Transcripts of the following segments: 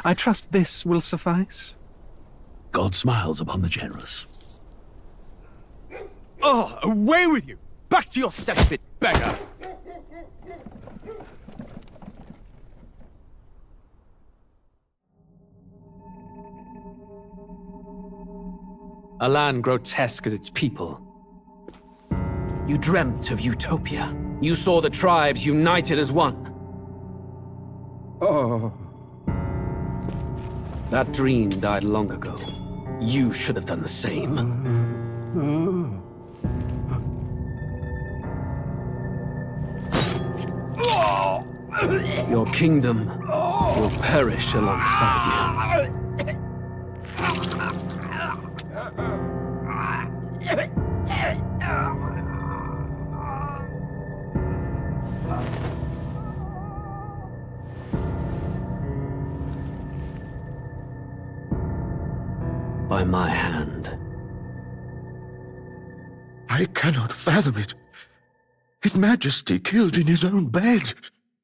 I trust this will suffice. God smiles upon the generous. Oh, away with you! Back to your cesspit, beggar! A land grotesque as its people. You dreamt of utopia. You saw the tribes united as one. Oh. That dream died long ago. You should have done the same. Your kingdom will perish alongside you. By my hand. I cannot fathom it. His Majesty killed in his own bed.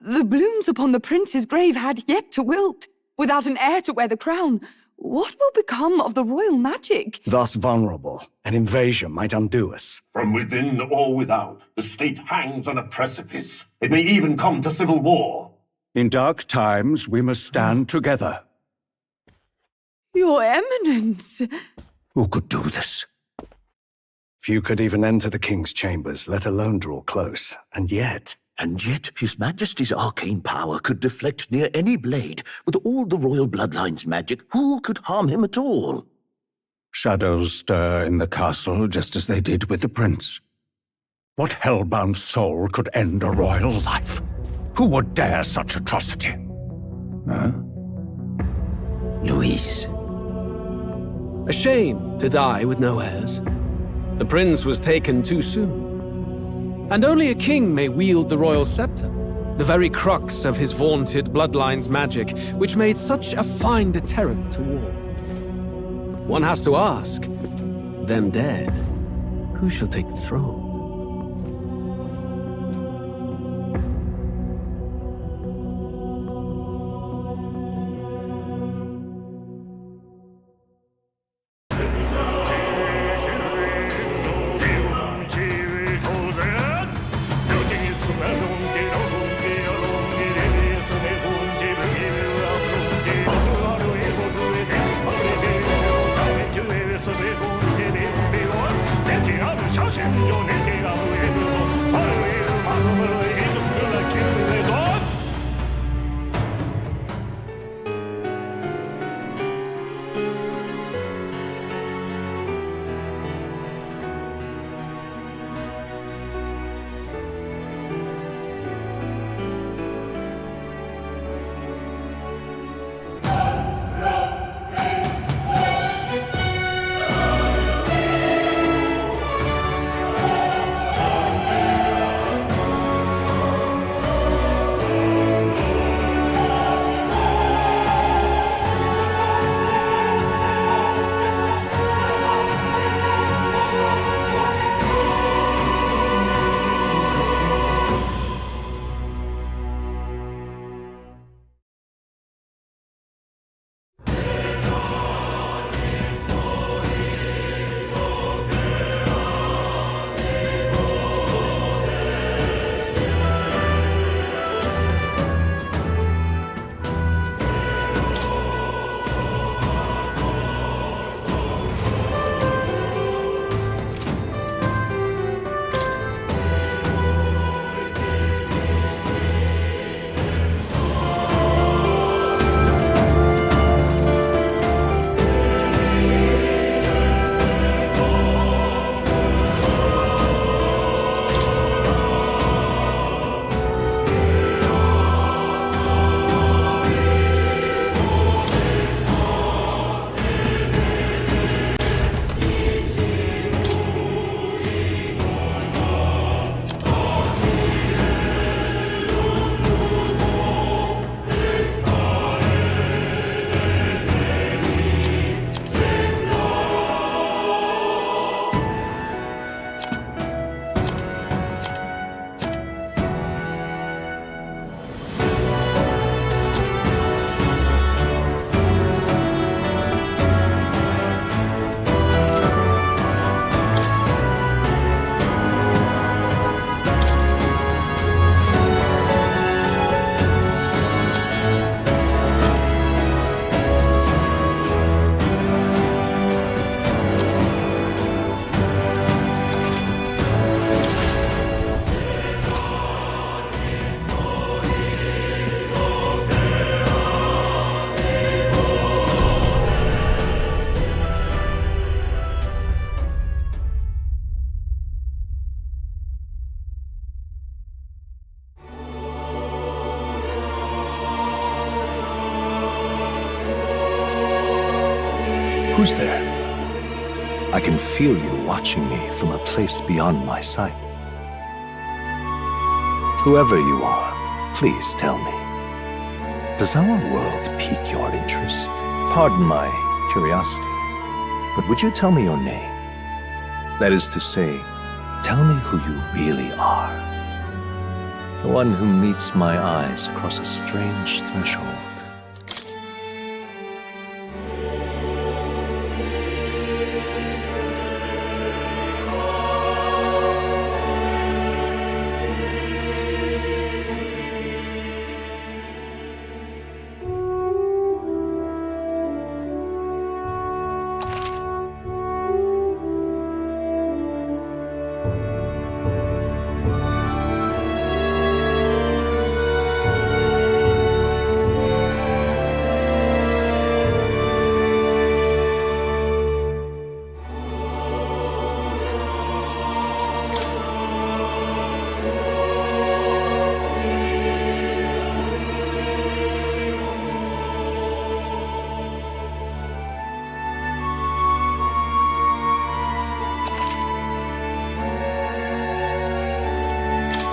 The blooms upon the prince's grave had yet to wilt. Without an heir to wear the crown, what will become of the royal magic? Thus vulnerable, an invasion might undo us. From within or without, the state hangs on a precipice. It may even come to civil war. In dark times, we must stand together. Your Eminence! Who could do this? Few could even enter the king's chambers, let alone draw close. And yet His Majesty's arcane power could deflect near any blade. With all the royal bloodline's magic, who could harm him at all? shadows stir in the castle just as they did with the prince. What hellbound soul could end a royal life? Who would dare such atrocity? Huh? Luis. A shame to die with no heirs. The prince was taken too soon. And only a king may wield the royal scepter, the very crux of his vaunted bloodline's magic, which made such a fine deterrent to war. One has to ask, them dead, who shall take the throne? Who's there? I can feel you watching me from a place beyond my sight. Whoever you are, please tell me. Does our world pique your interest? Pardon my curiosity, but would you tell me your name? That is to say, tell me who you really are. The one who meets my eyes across a strange threshold.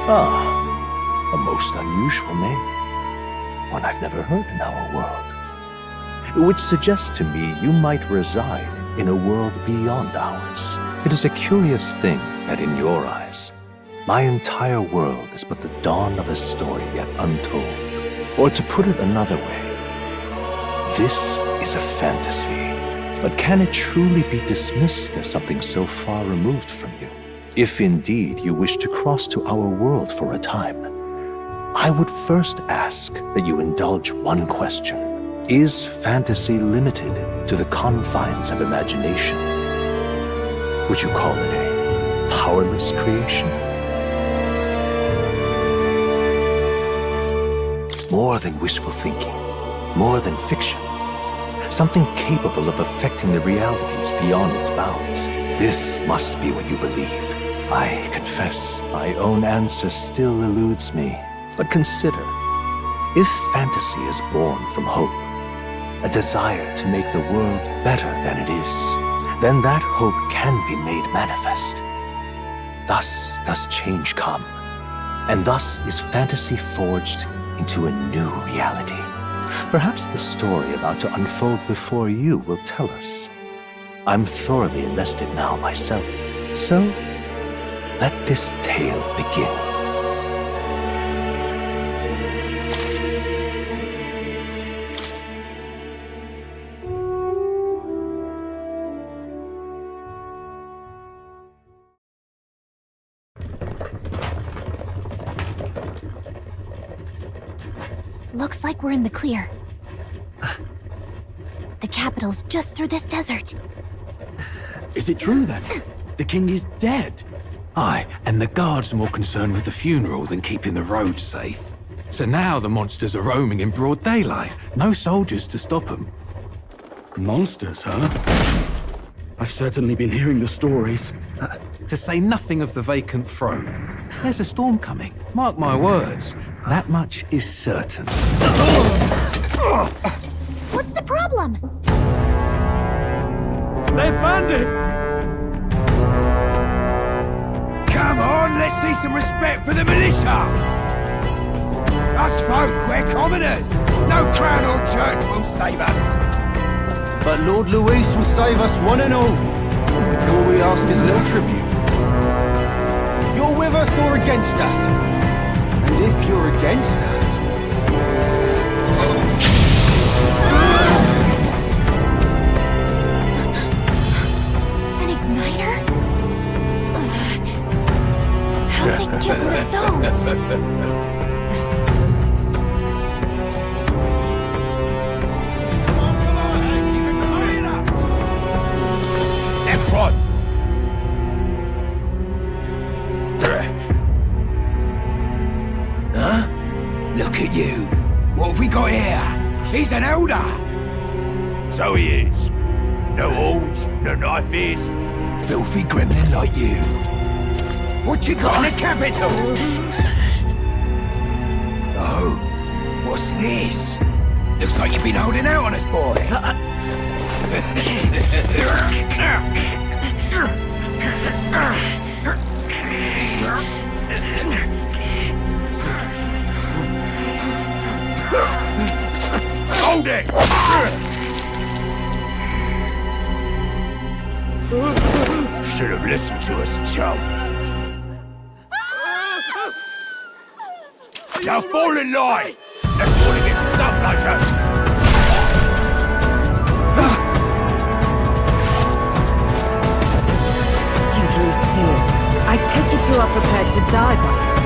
Ah, a most unusual name. One I've never heard in our world. Which suggests to me you might reside in a world beyond ours. It is a curious thing that in your eyes, my entire world is but the dawn of a story yet untold. Or to put it another way, this is a fantasy. But can it truly be dismissed as something so far removed from you? If indeed you wish to cross to our world for a time, I would first ask that you indulge one question. Is fantasy limited to the confines of imagination? Would you call it a powerless creation? More than wishful thinking, more than fiction. Something capable of affecting the realities beyond its bounds. This must be what you believe. I confess, my own answer still eludes me. But consider, if fantasy is born from hope, a desire to make the world better than it is, then that hope can be made manifest. Thus does change come, and thus is fantasy forged into a new reality. Perhaps the story about to unfold before you will tell us. I'm thoroughly invested now myself, so let this tale begin. Looks like we're in the clear. The capital's just through this desert. Is it true then? The king is dead? Aye, and the guards are more concerned with the funeral than keeping the roads safe. So now the monsters are roaming in broad daylight. No soldiers to stop them. Monsters, huh? I've certainly been hearing the stories. To say nothing of the vacant throne. There's a storm coming, mark my words. That much is certain. What's the problem? They're bandits! Come on, let's see some respect for the militia! Us folk, we're commoners. No crown or church will save us. But Lord Luis will save us one and all. All we ask is no tribute. You're with us or against us? And if you're against us... An igniter? How did they get one of those? Next one. Huh? Look at you. What have we got here? He's an elder. So he is. No horns, no knife ears. Filthy gremlin like you. What you got in the capital? Oh, what's this? Looks like you've been holding out on us, boy. Hold it! Should have listened to us, chum. Now fall in line! Let's want to get stuck like that! You drew steel. I take it you are prepared to die by it.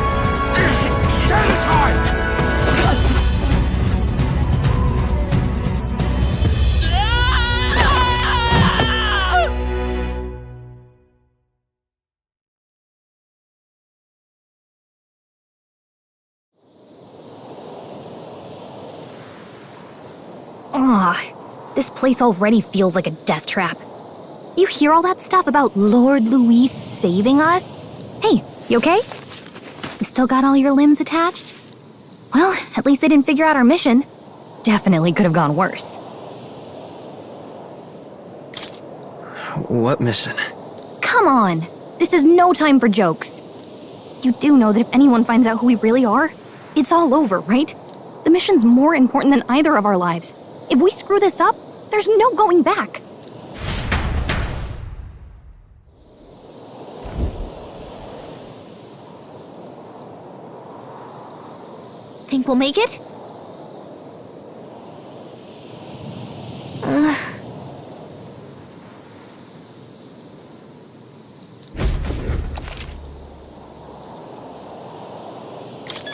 Stand aside! This place already feels like a death trap. You hear all that stuff about Lord Louis saving us? Hey, you okay? You still got all your limbs attached? Well, at least they didn't figure out our mission. Definitely could have gone worse. What mission? Come on! This is no time for jokes. You do know that if anyone finds out who we really are, it's all over, right? The mission's more important than either of our lives. If we screw this up, there's no going back. Think we'll make it?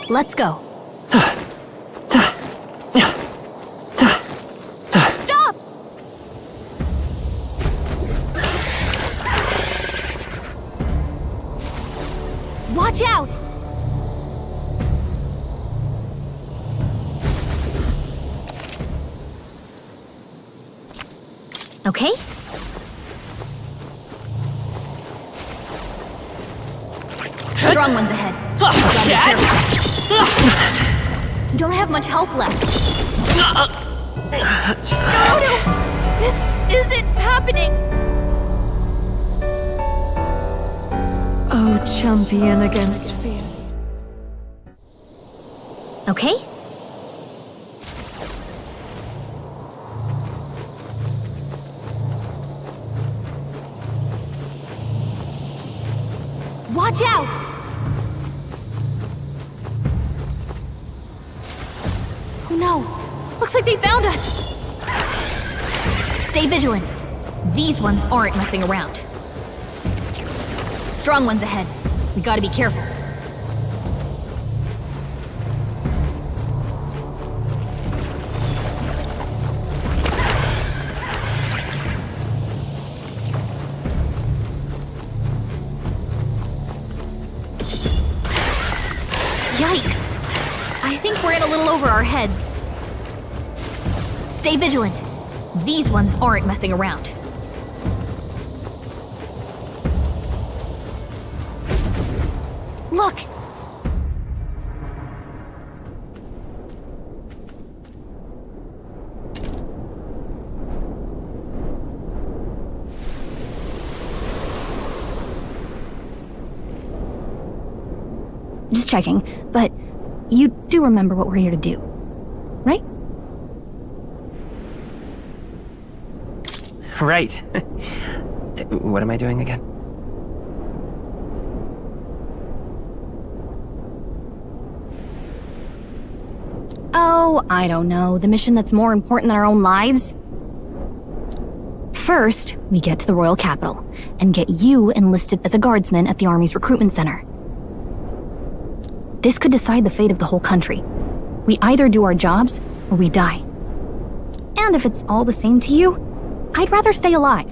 Let's go. Stop! Watch out! Okay? Strong ones ahead. You don't have much health left. No! This isn't happening! Oh, champion against fear. Okay? Watch out! Oh no! Looks like they found us! Stay vigilant. These ones aren't messing around. Strong ones ahead. We gotta be careful. Yikes! I think we're in a little over our heads. Stay vigilant. These ones aren't messing around. Look! Just checking, but you do remember what we're here to do, right? Right. What am I doing again? Oh, I don't know. The mission that's more important than our own lives? First, we get to the royal capital and get you enlisted as a guardsman at the army's recruitment center. This could decide the fate of the whole country. We either do our jobs or we die. And if it's all the same to you, I'd rather stay alive.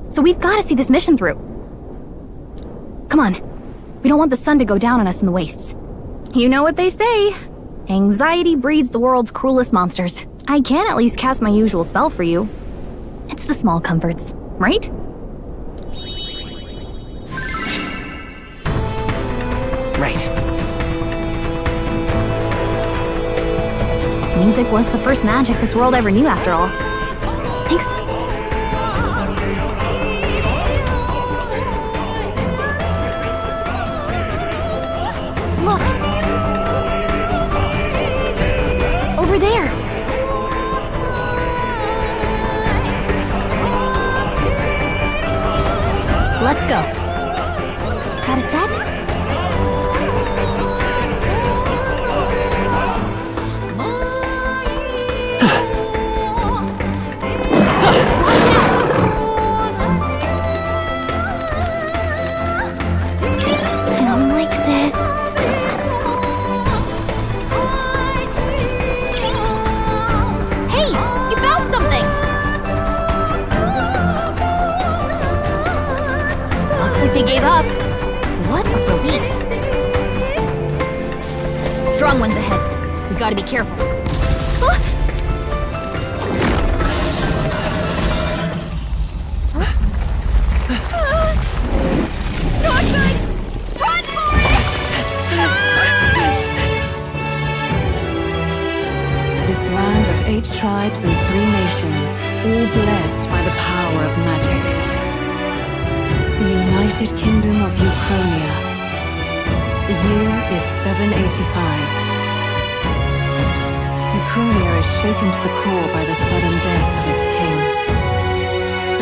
So we've got to see this mission through. Come on. We don't want the sun to go down on us in the wastes. You know what they say. Anxiety breeds the world's cruelest monsters. I can at least cast my usual spell for you. It's the small comforts, right? Right. Music was the first magic this world ever knew, after all. Thanks. over there. Let's go. Got a sec? They gave up. What a relief. Strong ones ahead. We gotta be careful. Huh? Not good! Run for it! This land of 8 tribes and 3 nations, all blessed by the power of magic. The United Kingdom of Ukrainia. The year is 785. Ukrainia is shaken to the core by the sudden death of its king.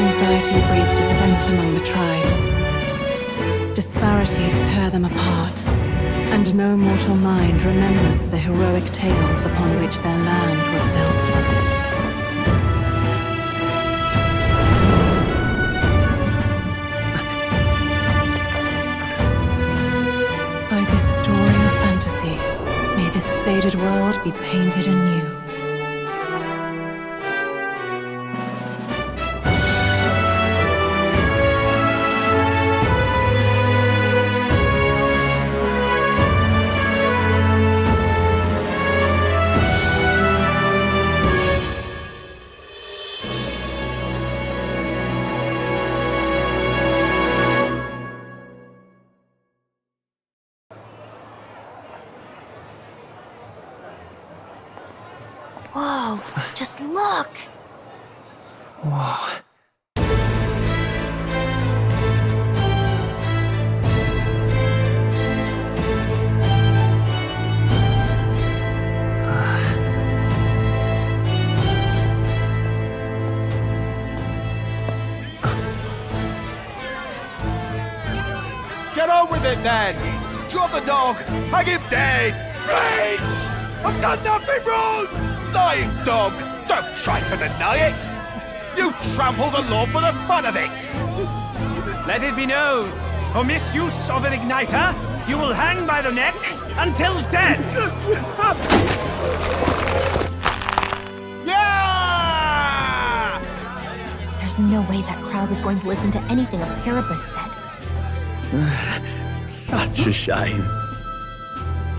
Anxiety breeds dissent among the tribes. Disparities tear them apart, and no mortal mind remembers the heroic tales upon which their land was built. This faded world be painted anew. Whoa, just look! Whoa. Get on with it, then! Drop the dog! Hang him dead! Please! I've done nothing wrong! Lying dog! Don't try to deny it! You trample the law for the fun of it! Let it be known, for misuse of an igniter, you will hang by the neck until dead! Yeah! There's no way that crowd was going to listen to anything a Parapus said. Such a shame.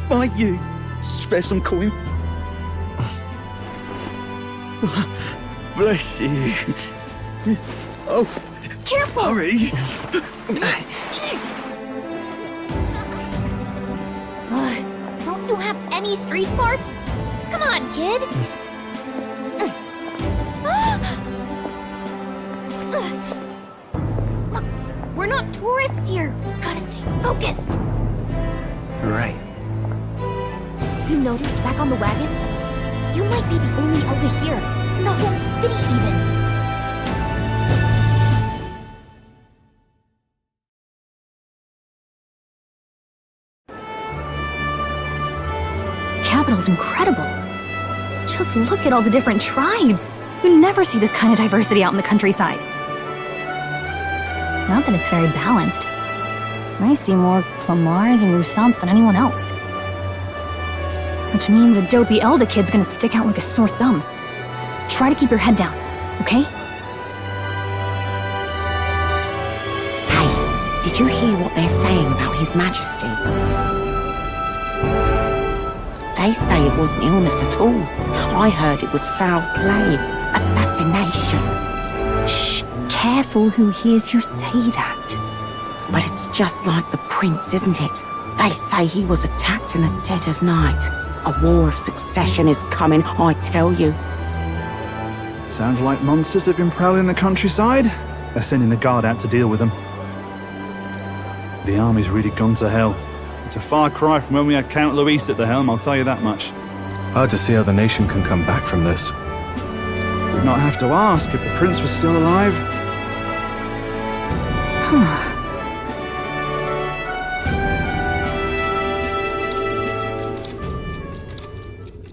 Might you spare some coin? Bless you. Oh, careful! Hurry! Don't you have any street smarts? Come on, kid! Look, we're not tourists here. We've gotta stay focused. Right. You noticed back on the wagon? You might be the only elder here, in the whole city even. Capital's incredible. Just look at all the different tribes. You never see this kind of diversity out in the countryside. Not that it's very balanced. I see more Clamars and Roussants than anyone else. Which means a dopey Elder kid's gonna stick out like a sore thumb. Try to keep your head down, okay? Hey, did you hear what they're saying about His Majesty? They say it wasn't illness at all. I heard it was foul play, assassination. Shh, careful who hears you say that. But it's just like the prince, isn't it? They say he was attacked in the dead of night. A war of succession is coming, I tell you. Sounds like monsters have been prowling the countryside. They're sending the guard out to deal with them. The army's really gone to hell. It's a far cry from when we had Count Luis at the helm, I'll tell you that much. Hard to see how the nation can come back from this. We'd not have to ask if the prince was still alive.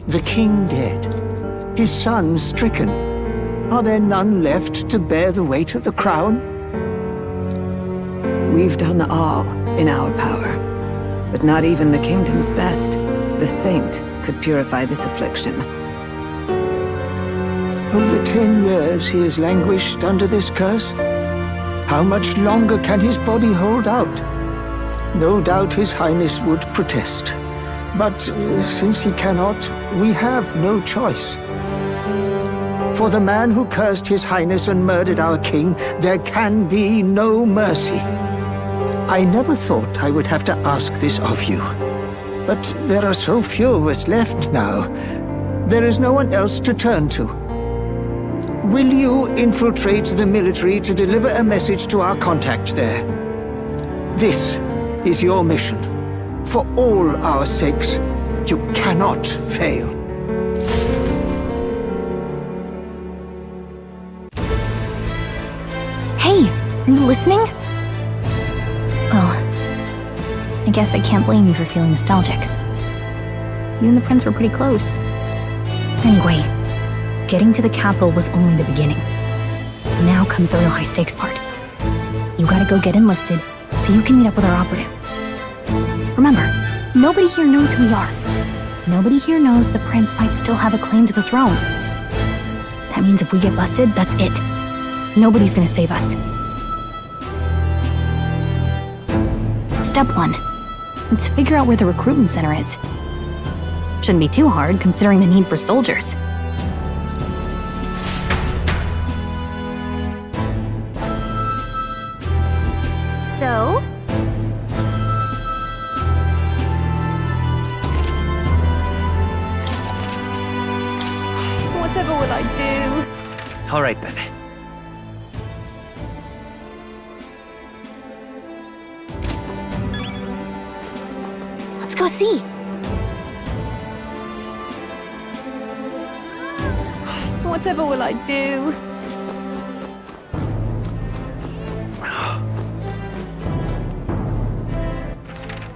The king dead, his son stricken. Are there none left to bear the weight of the crown? We've done all in our power, but not even the kingdom's best, the saint, could purify this affliction. Over 10 years he has languished under this curse. How much longer can his body hold out? No doubt His Highness would protest. But since he cannot, we have no choice. For the man who cursed His Highness and murdered our king, there can be no mercy. I never thought I would have to ask this of you. But there are so few of us left now. There is no one else to turn to. Will you infiltrate the military to deliver a message to our contact there? This is your mission. For all our sakes, you cannot fail. Hey, are you listening? Well, I guess I can't blame you for feeling nostalgic. You and the prince were pretty close. Anyway, getting to the capital was only the beginning. Now comes the real high-stakes part. You gotta go get enlisted so you can meet up with our operative. Remember, nobody here knows who we are. Nobody here knows the prince might still have a claim to the throne. That means if we get busted, that's it. Nobody's gonna save us. Step 1. Let's figure out where the recruitment center is. Shouldn't be too hard, considering the need for soldiers. So? Whatever will I do? All right then. Let's go see. Whatever will I do?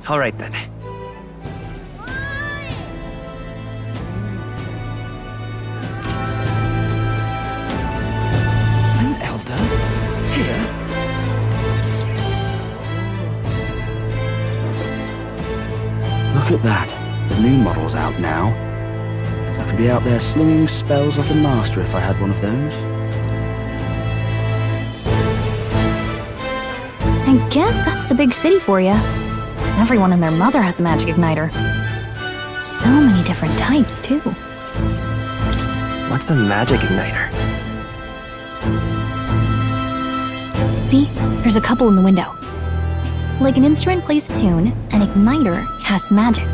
All right then. An elder? Here? Look at that. The new model's out now. I could be out there slinging spells like a master if I had one of those. I guess that's the big city for you. Everyone and their mother has a magic igniter. So many different types, too. What's a magic igniter? See? There's a couple in the window. Like an instrument plays a tune, an igniter casts magic.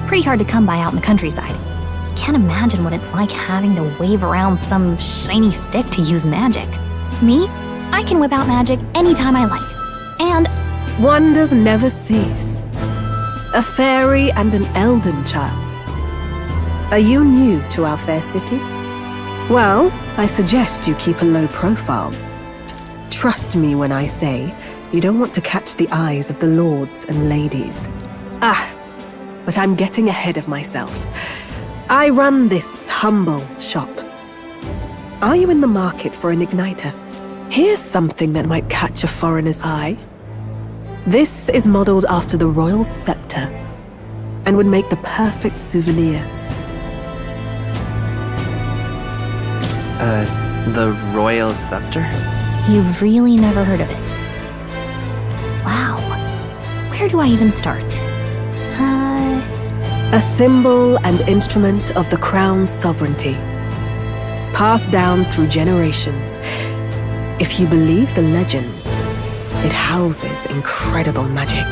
Pretty hard to come by out in the countryside. Can't imagine what it's like having to wave around some shiny stick to use magic. Me? I can whip out magic anytime I like. And wonders never cease. A fairy and an elden child. Are you new to our fair city? Well, I suggest you keep a low profile. Trust me when I say you don't want to catch the eyes of the lords and ladies. But I'm getting ahead of myself. I run this humble shop. Are you in the market for an igniter? Here's something that might catch a foreigner's eye. This is modeled after the royal scepter and would make the perfect souvenir. The royal scepter? you've really never heard of it. Wow. Where do I even start? A symbol and instrument of the crown's sovereignty, passed down through generations. If you believe the legends, it houses incredible magic,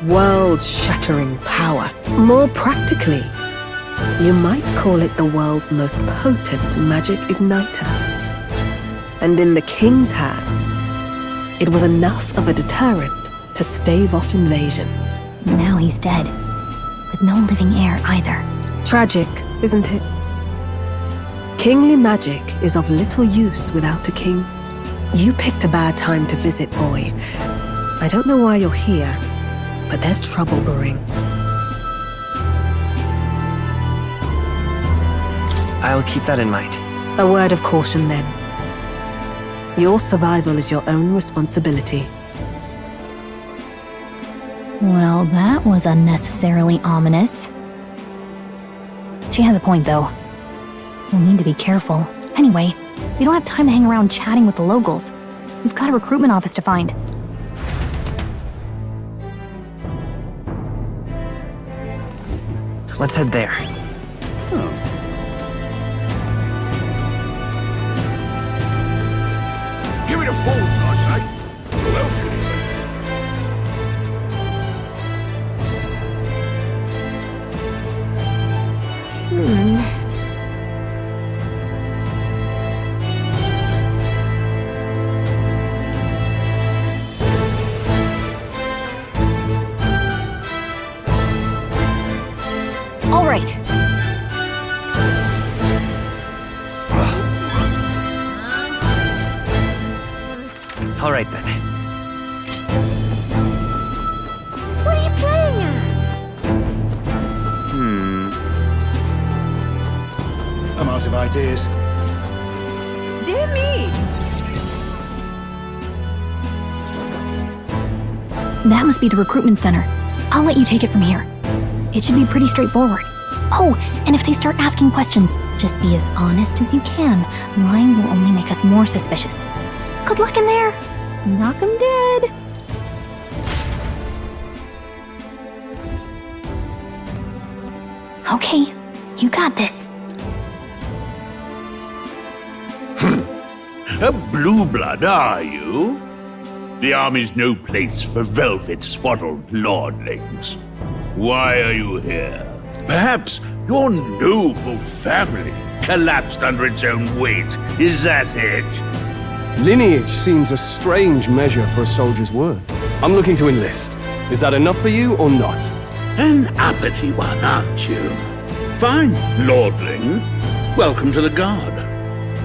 world-shattering power. More practically, you might call it the world's most potent magic igniter. And in the king's hands, it was enough of a deterrent to stave off invasion. Now he's dead, with no living heir either. Tragic, isn't it? Kingly magic is of little use without a king. You picked a bad time to visit, boy. I don't know why you're here, but there's trouble brewing. I'll keep that in mind. A word of caution, then. Your survival is your own responsibility. Well, that was unnecessarily ominous. She has a point, though. We'll need to be careful. Anyway, we don't have time to hang around chatting with the locals. We've got a recruitment office to find. Let's head there. Give it a fold, I say. Who else could it All right. All right, then. What are you playing at? I'm out of ideas. Dear me! That must be the recruitment center. I'll let you take it from here. It should be pretty straightforward. Oh, and if they start asking questions, just be as honest as you can. Lying will only make us more suspicious. Good luck in there. Knock 'em dead. Okay, you got this. A blue blood, are you? The army's no place for velvet-swaddled lordlings. Why are you here? Perhaps your noble family collapsed under its own weight. Is that it? Lineage seems a strange measure for a soldier's worth. I'm looking to enlist. Is that enough for you or not? An uppity one, aren't you? Fine, lordling. Welcome to the Guard,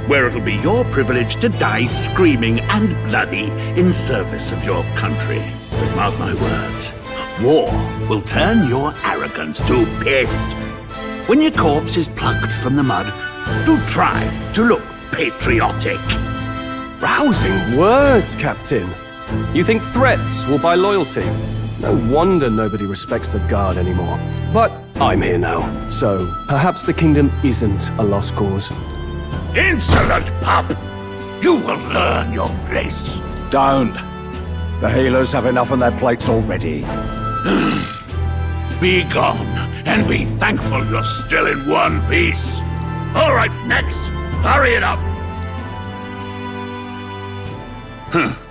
where it'll be your privilege to die screaming and bloody in service of your country. But mark my words, war will turn your arrogance to piss. When your corpse is plucked from the mud, do try to look patriotic. Rousing words, Captain. You think threats will buy loyalty? No wonder nobody respects the Guard anymore. But I'm here now, so perhaps the kingdom isn't a lost cause. Insolent pup! You will learn your place. Don't. The healers have enough on their plates already. Be gone, and be thankful you're still in one piece. All right, next. Hurry it up.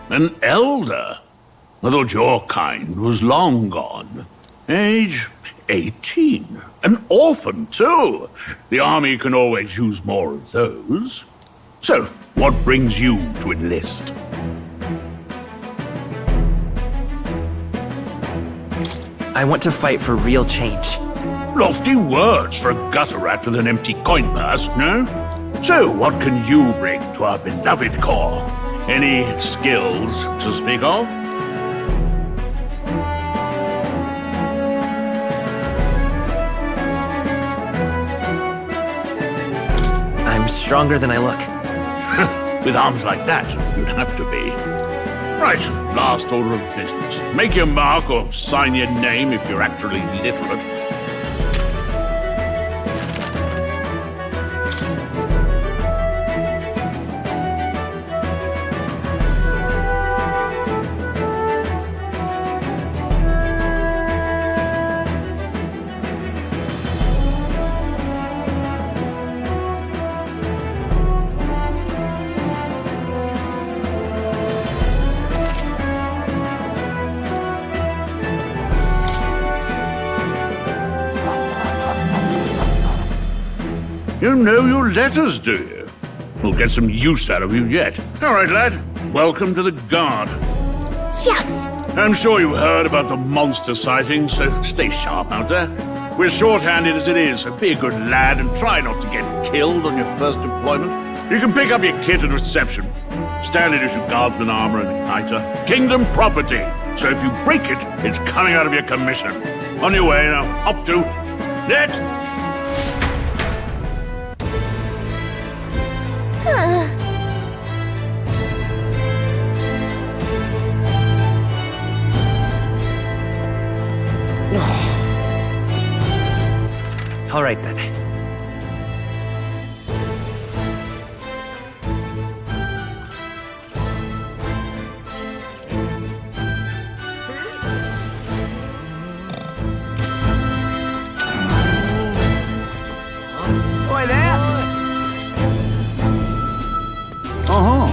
An elder? I thought your kind was long gone. Age 18. An orphan, too. The army can always use more of those. So, what brings you to enlist? I want to fight for real change. Lofty words for a gutter rat with an empty coin purse, no? So, what can you bring to our beloved corps? Any skills to speak of? I'm stronger than I look. With arms like that, you'd have to be. Right, last order of business. Make your mark or sign your name if you're actually literate. You know your letters, do you? We'll get some use out of you yet. All right, lad. Welcome to the Guard. Yes! I'm sure you heard about the monster sightings, so stay sharp out there. We're short-handed as it is, so be a good lad and try not to get killed on your first deployment. You can pick up your kit at reception. Standard issue guardsman armor and igniter. Kingdom property. So if you break it, it's coming out of your commission. On your way now. Up to. Next! All right, then. Oi there! Uh-huh.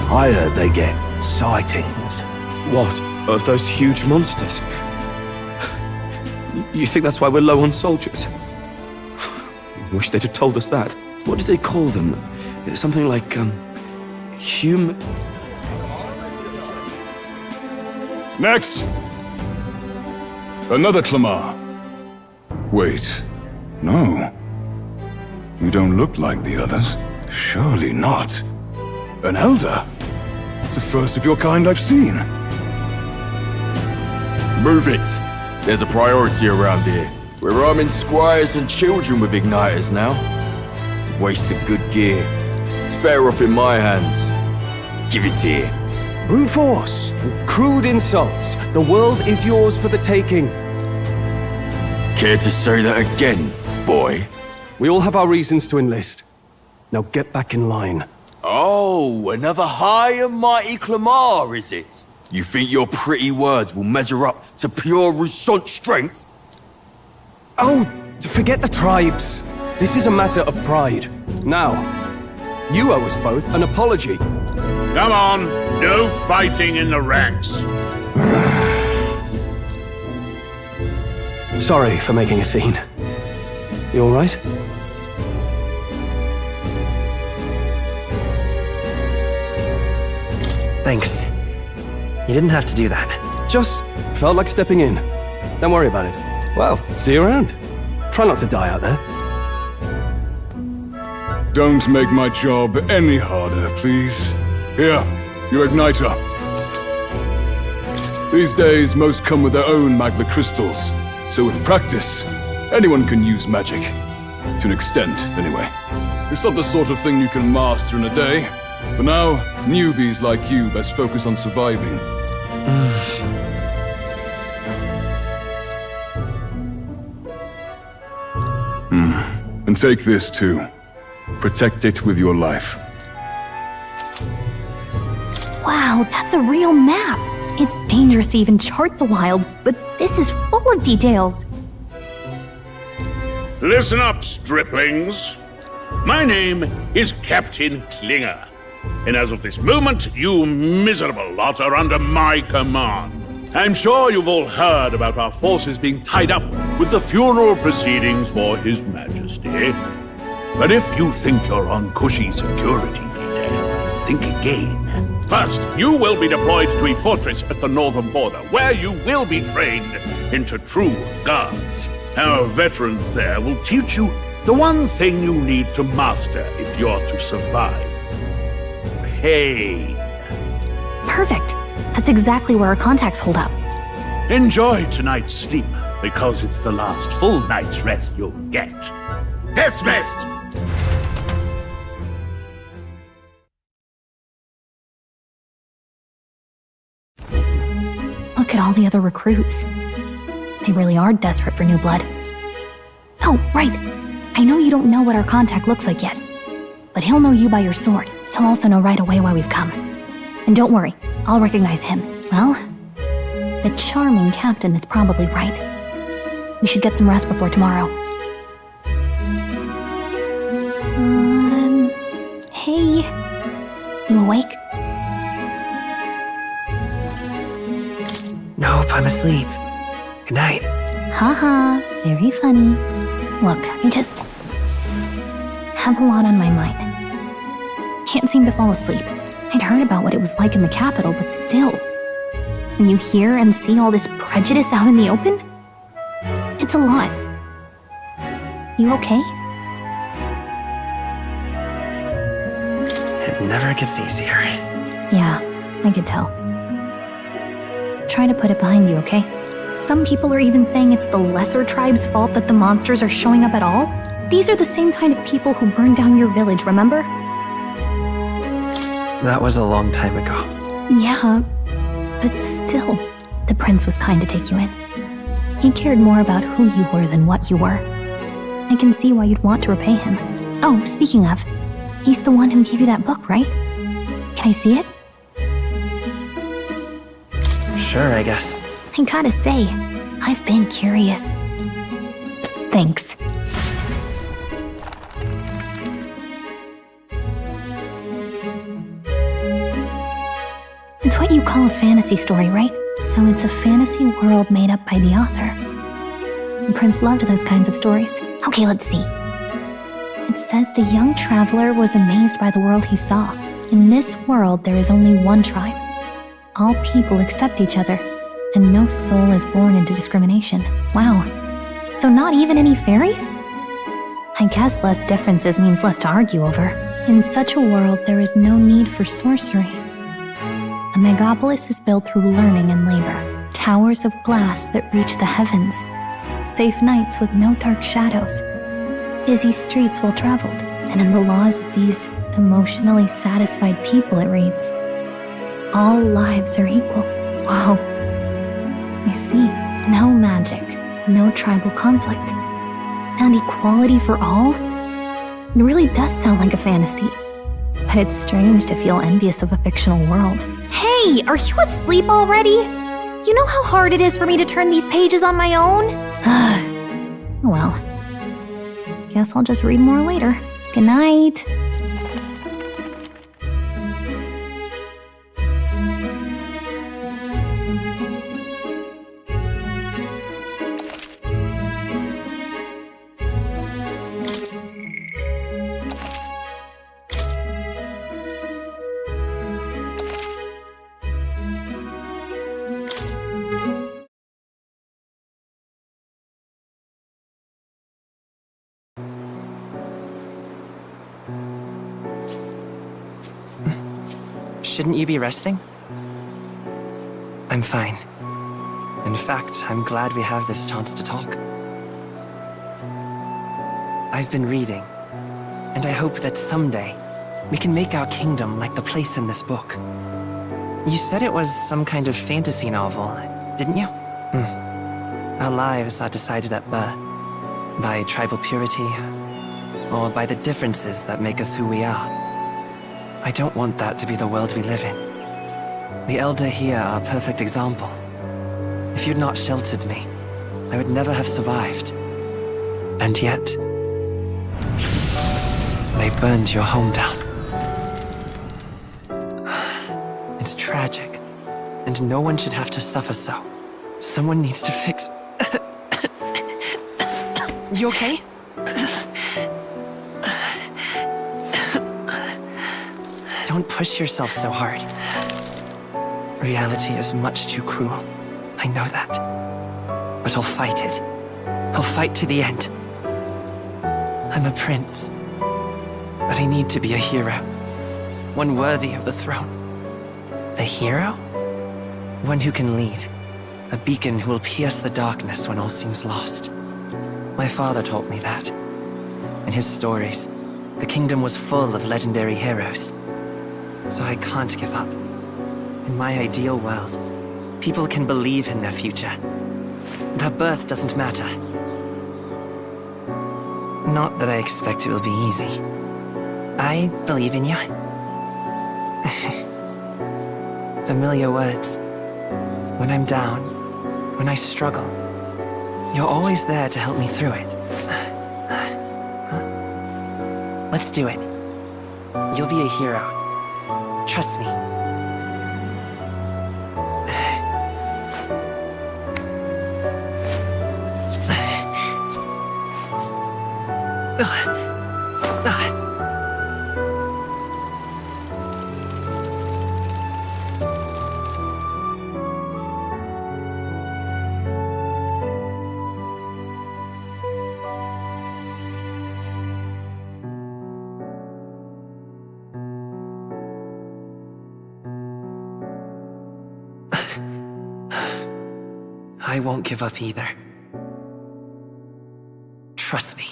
I heard they get sightings. What? Of those huge monsters? You think that's why we're low on soldiers? Wish they'd have told us that. What did they call them? Something like, human... Next! Another Clamar. Wait, no. You don't look like the others. Surely not. An elder? It's the first of your kind I've seen. Move it! There's a priority around here. We're arming squires and children with igniters now. Wasted good gear. It's better off in my hands. Give it here. Brute force! Crude insults! The world is yours for the taking. Care to say that again, boy? We all have our reasons to enlist. Now get back in line. Oh, another high and mighty Clamar, is it? You think your pretty words will measure up to pure Rousant strength? Oh, forget the tribes. This is a matter of pride. Now, you owe us both an apology. Come on, no fighting in the ranks. Sorry for making a scene. You all right? Thanks. You didn't have to do that. Just felt like stepping in. Don't worry about it. Well, see you around. Try not to die out there. Don't make my job any harder, please. Here, your igniter. These days, most come with their own magma crystals. So with practice, anyone can use magic. To an extent, anyway. It's not the sort of thing you can master in a day. For now, newbies like you best focus on surviving. And take this too. Protect it with your life. Wow, that's a real map. It's dangerous to even chart the wilds, but this is full of details. Listen up, striplings. My name is Captain Klinger. And as of this moment, you miserable lot are under my command. I'm sure you've all heard about our forces being tied up with the funeral proceedings for His Majesty. But if you think you're on cushy security detail, think again. First, you will be deployed to a fortress at the northern border, where you will be trained into true guards. Our veterans there will teach you the one thing you need to master if you're to survive. Pain. Perfect. That's exactly where our contacts hold up. Enjoy tonight's sleep, because it's the last full night's rest you'll get. Dismissed! Look at all the other recruits. They really are desperate for new blood. Oh, right. I know you don't know what our contact looks like yet, but he'll know you by your sword. He'll also know right away why we've come. And don't worry, I'll recognize him. Well, the charming captain is probably right. We should get some rest before tomorrow. Hey. You awake? Nope, I'm asleep. Good night. Haha, very funny. Look, I just have a lot on my mind. Can't seem to fall asleep. I'd heard about what it was like in the capital, but still. When you hear and see all this prejudice out in the open, it's a lot. You okay? It never gets easier. Yeah, I could tell. Try to put it behind you, okay? Some people are even saying it's the lesser tribe's fault that the monsters are showing up at all. These are the same kind of people who burned down your village, remember? That was a long time ago. Yeah, but still, the prince was kind to take you in. He cared more about who you were than what you were. I can see why you'd want to repay him. Oh, speaking of, he's the one who gave you that book, right? Can I see it? Sure, I guess. I gotta say, I've been curious. Thanks. It's what you call a fantasy story, right? So it's a fantasy world made up by the author. The prince loved those kinds of stories. Okay, let's see. It says the young traveler was amazed by the world he saw. In this world, there is only one tribe. All people accept each other, and no soul is born into discrimination. Wow. So not even any fairies? I guess less differences means less to argue over. In such a world, there is no need for sorcery. A megapolis is built through learning and labor. Towers of glass that reach the heavens. Safe nights with no dark shadows. Busy streets well traveled. And in the laws of these emotionally satisfied people, it reads, all lives are equal. Whoa. I see. No magic, no tribal conflict, and equality for all? It really does sound like a fantasy. But it's strange to feel envious of a fictional world. Hey, are you asleep already? You know how hard it is for me to turn these pages on my own? Well, guess I'll just read more later. Good night. Shouldn't you be resting? I'm fine. In fact, I'm glad we have this chance to talk. I've been reading, and I hope that someday we can make our kingdom like the place in this book. You said it was some kind of fantasy novel, didn't you? Our lives are decided at birth, by tribal purity, or by the differences that make us who we are. I don't want that to be the world we live in. The Elder here are a perfect example. If you'd not sheltered me, I would never have survived. And yet, they burned your home down. It's tragic, and no one should have to suffer so. Someone needs to fix... You okay? Don't push yourself so hard. Reality is much too cruel. I know that. But I'll fight it. I'll fight to the end. I'm a prince. But I need to be a hero. One worthy of the throne. A hero? One who can lead. A beacon who will pierce the darkness when all seems lost. My father taught me that. In his stories, the kingdom was full of legendary heroes. So I can't give up. In my ideal world, people can believe in their future. Their birth doesn't matter. Not that I expect it will be easy. I believe in you. Familiar words. When I'm down, when I struggle, you're always there to help me through it. Let's do it. You'll be a hero. Trust me. I won't give up either. Trust me.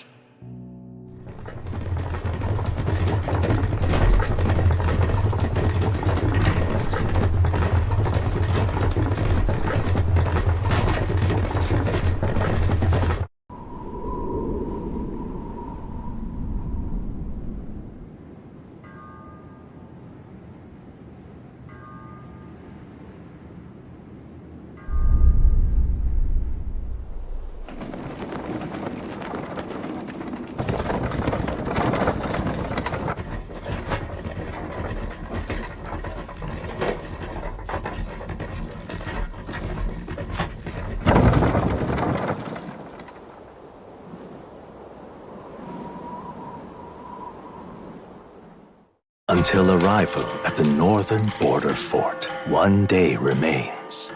Until arrival at the northern border fort, one day remains.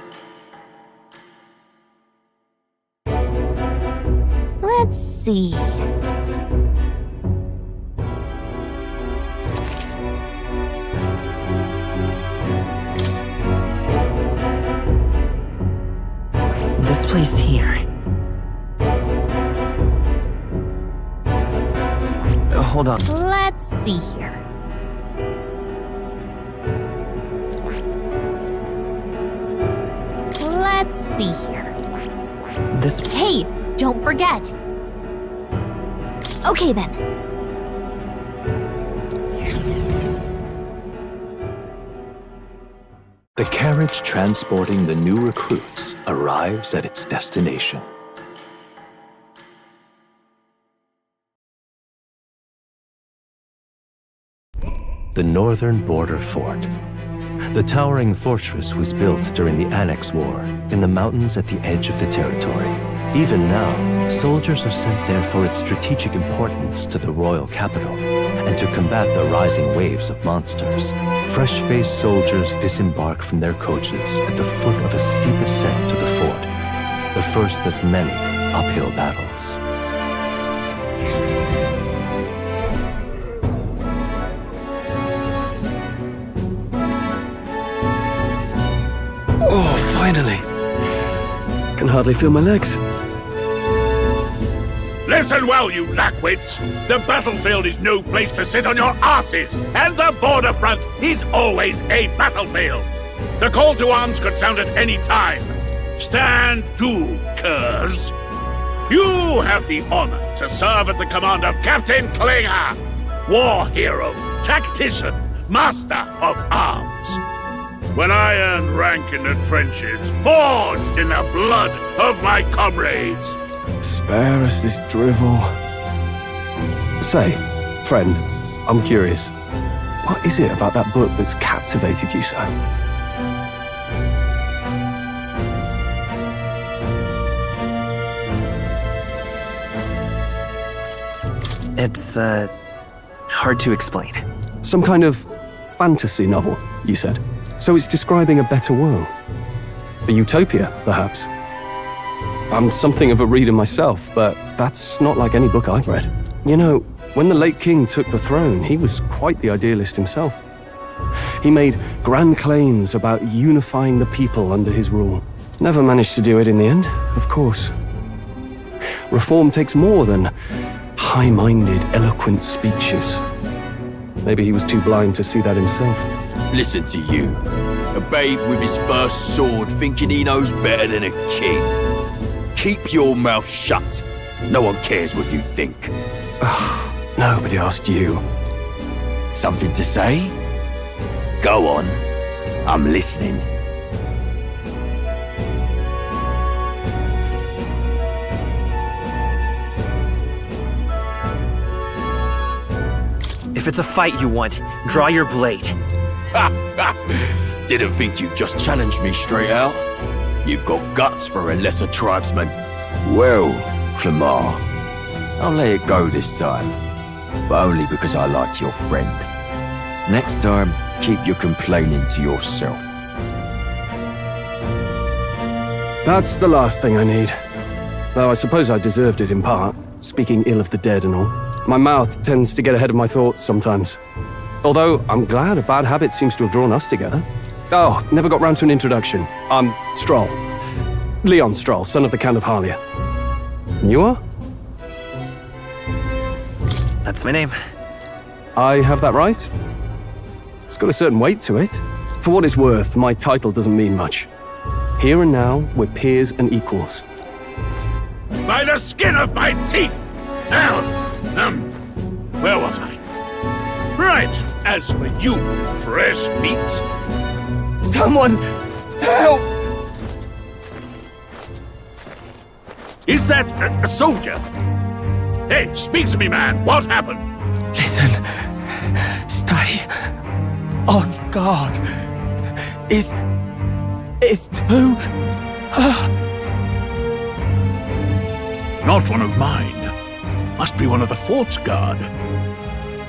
Let's see. This place here. Hold on. Let's see here. Let's see here. This. Hey, don't forget. Okay then. The carriage transporting the new recruits arrives at its destination. The northern border fort. The towering fortress was built during the Annex War in the mountains at the edge of the territory. Even now, soldiers are sent there for its strategic importance to the royal capital and to combat the rising waves of monsters. Fresh-faced soldiers disembark from their coaches at the foot of a steep ascent to the fort, the first of many uphill battles. Oh, finally. Can hardly feel my legs. Listen well, you lackwits. The battlefield is no place to sit on your asses, and the border front is always a battlefield. The call to arms could sound at any time. Stand to, curs. You have the honor to serve at the command of Captain Klinger, war hero, tactician, master of arms. When I earned rank in the trenches, forged in the blood of my comrades. Spare us this drivel. Say, friend, I'm curious. What is it about that book that's captivated you so? It's, hard to explain. Some kind of fantasy novel, you said? So it's describing a better world. A utopia, perhaps. I'm something of a reader myself, but that's not like any book I've read. You know, when the late king took the throne, he was quite the idealist himself. He made grand claims about unifying the people under his rule. Never managed to do it in the end, of course. Reform takes more than high-minded, eloquent speeches. Maybe he was too blind to see that himself. Listen to you. A babe with his first sword thinking he knows better than a king. Keep your mouth shut. No one cares what you think. Nobody asked you. Something to say? Go on. I'm listening. If it's a fight you want, draw your blade. Didn't think you'd just challenge me straight out. You've got guts for a lesser tribesman. Well, Clemar, I'll let it go this time. But only because I like your friend. Next time, keep your complaining to yourself. That's the last thing I need. Though I suppose I deserved it in part, speaking ill of the dead and all. My mouth tends to get ahead of my thoughts sometimes. Although, I'm glad a bad habit seems to have drawn us together. Oh, never got round to an introduction. I'm Stroll. Leon Stroll, son of the Count of Harlia. And you are? That's my name. I have that right? It's got a certain weight to it. For what it's worth, my title doesn't mean much. Here and now, we're peers and equals. By the skin of my teeth! Now, where was I? Right, as for you, fresh meat. Someone help! Is that a soldier? Hey, speak to me, man. What happened? Listen. Stay on guard. It's too... Not one of mine. Must be one of the fort's guard.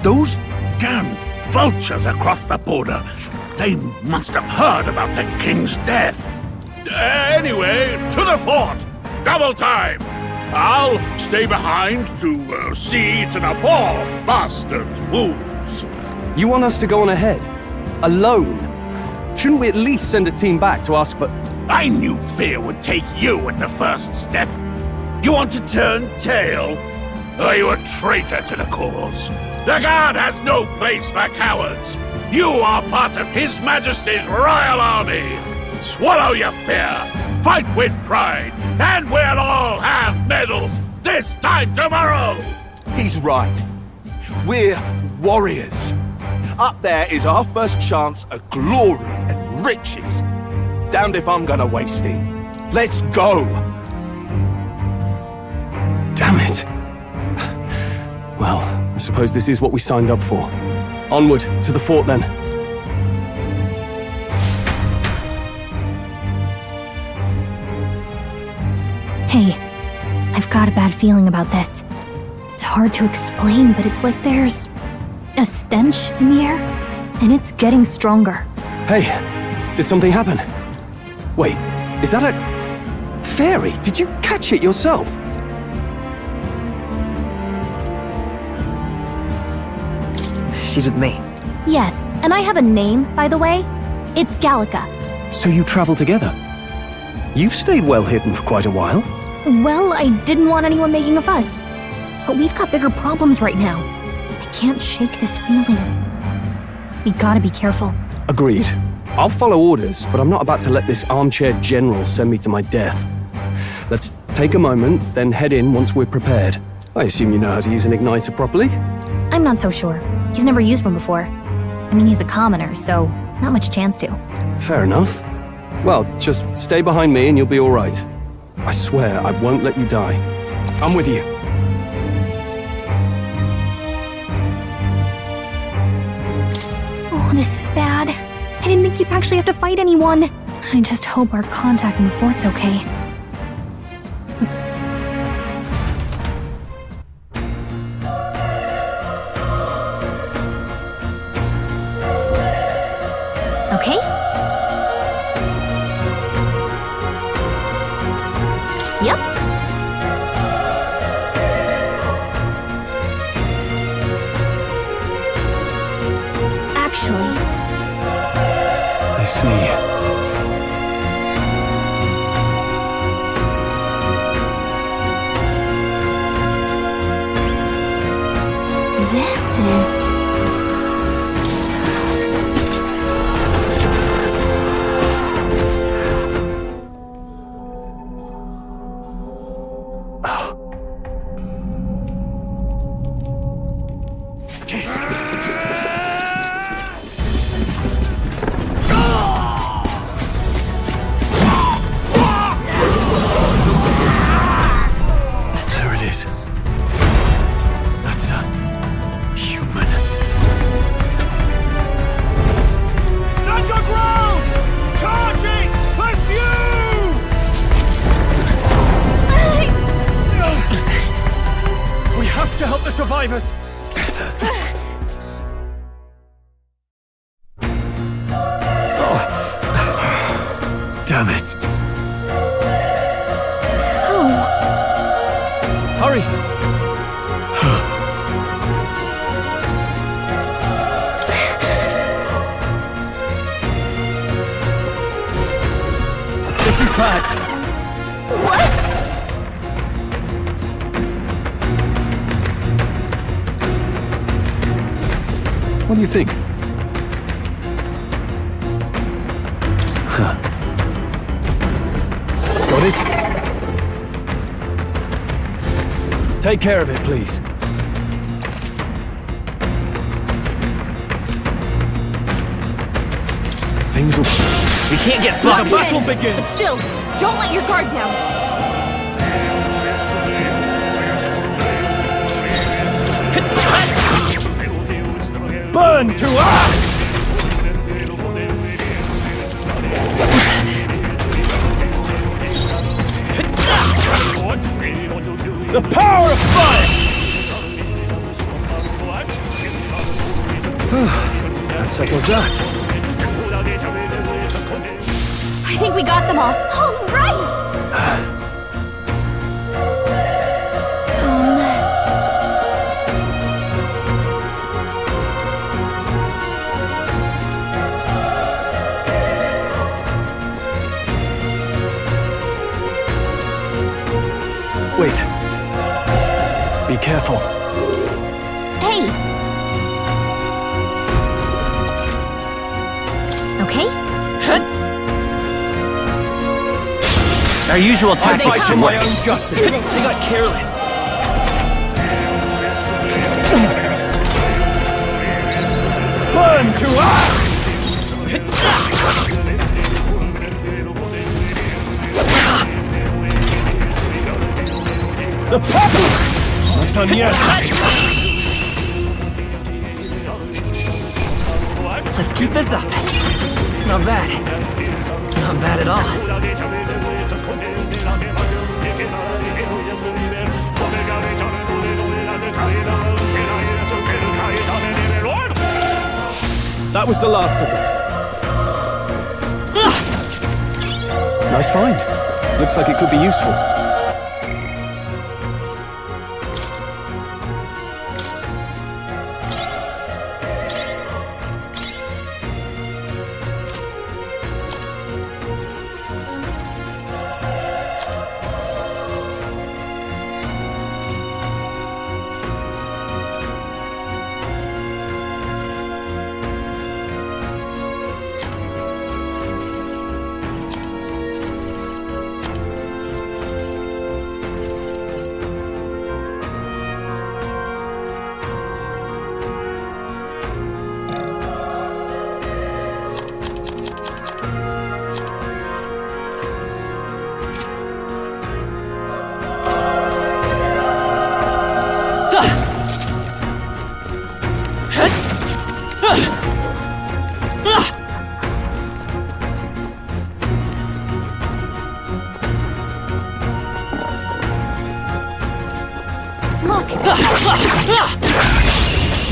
Those damn vultures across the border. They must have heard about the king's death. Anyway, to the fort. Double time. I'll stay behind to see to the poor bastard's wounds. You want us to go on ahead? Alone? Shouldn't we at least send a team back to ask for... I knew fear would take you at the first step. You want to turn tail? Are you a traitor to the cause? The Guard has no place for cowards. You are part of His Majesty's Royal Army. Swallow your fear. Fight with pride. And we'll all have medals this time tomorrow. He's right. We're warriors. Up there is our first chance at glory and riches. Damned if I'm gonna waste it. Let's go! Damn it. Well, I suppose this is what we signed up for. Onward, to the fort then. Hey, I've got a bad feeling about this. It's hard to explain, but it's like there's a stench in the air, and it's getting stronger. Hey, did something happen? Wait, is that a... fairy? Did you catch it yourself? She's with me. Yes, and I have a name, by the way. It's Gallica. So you travel together? You've stayed well hidden for quite a while. Well, I didn't want anyone making a fuss. But we've got bigger problems right now. I can't shake this feeling. We gotta be careful. Agreed. I'll follow orders, but I'm not about to let this armchair general send me to my death. Let's take a moment, then head in once we're prepared. I assume you know how to use an igniter properly? I'm not so sure. He's never used one before. I mean, he's a commoner, so not much chance to. Fair enough. Well, just stay behind me and you'll be all right. I swear I won't let you die. I'm with you. Oh, this is bad. I didn't think you'd actually have to fight anyone. I just hope our contact in the fort's okay. Okay? Yep. Actually... I see. This is... There it is. That's a human. Stand your ground! Charging! Pursue! We have to help the survivors! Damn it. Oh. Hurry! This is bad. What? What do you think? Huh. Got it? Take care of it, please. Things will... We can't get Not sloppy. battle begins. But still, don't let your guard down. Burn to ash! The power of fire! That settles that. I think we got them all. All right! Wait. Be careful. Hey! Okay? Our usual I tactics fight for should my work. own justice. They got careless. Burn to ash! The pepper! Not done yet. Let's keep this up. Not bad. Not bad at all. That was the last of them. Nice find. Looks like it could be useful.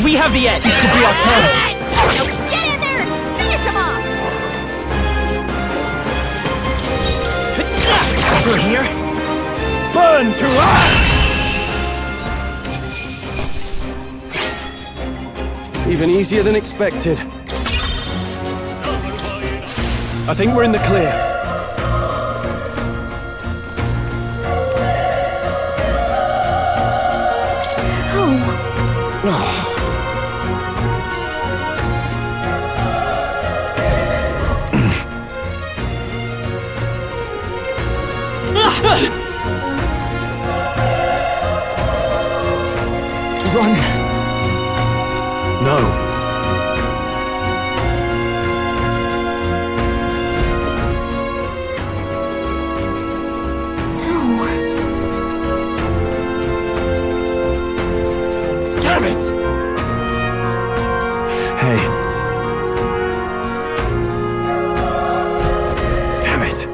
We have the edge. This could be our chance. Get in there! Finish him off! Through here? Burn to ash! Even easier than expected. I think we're in the clear. Run. No. Damn it! Hey. Damn it.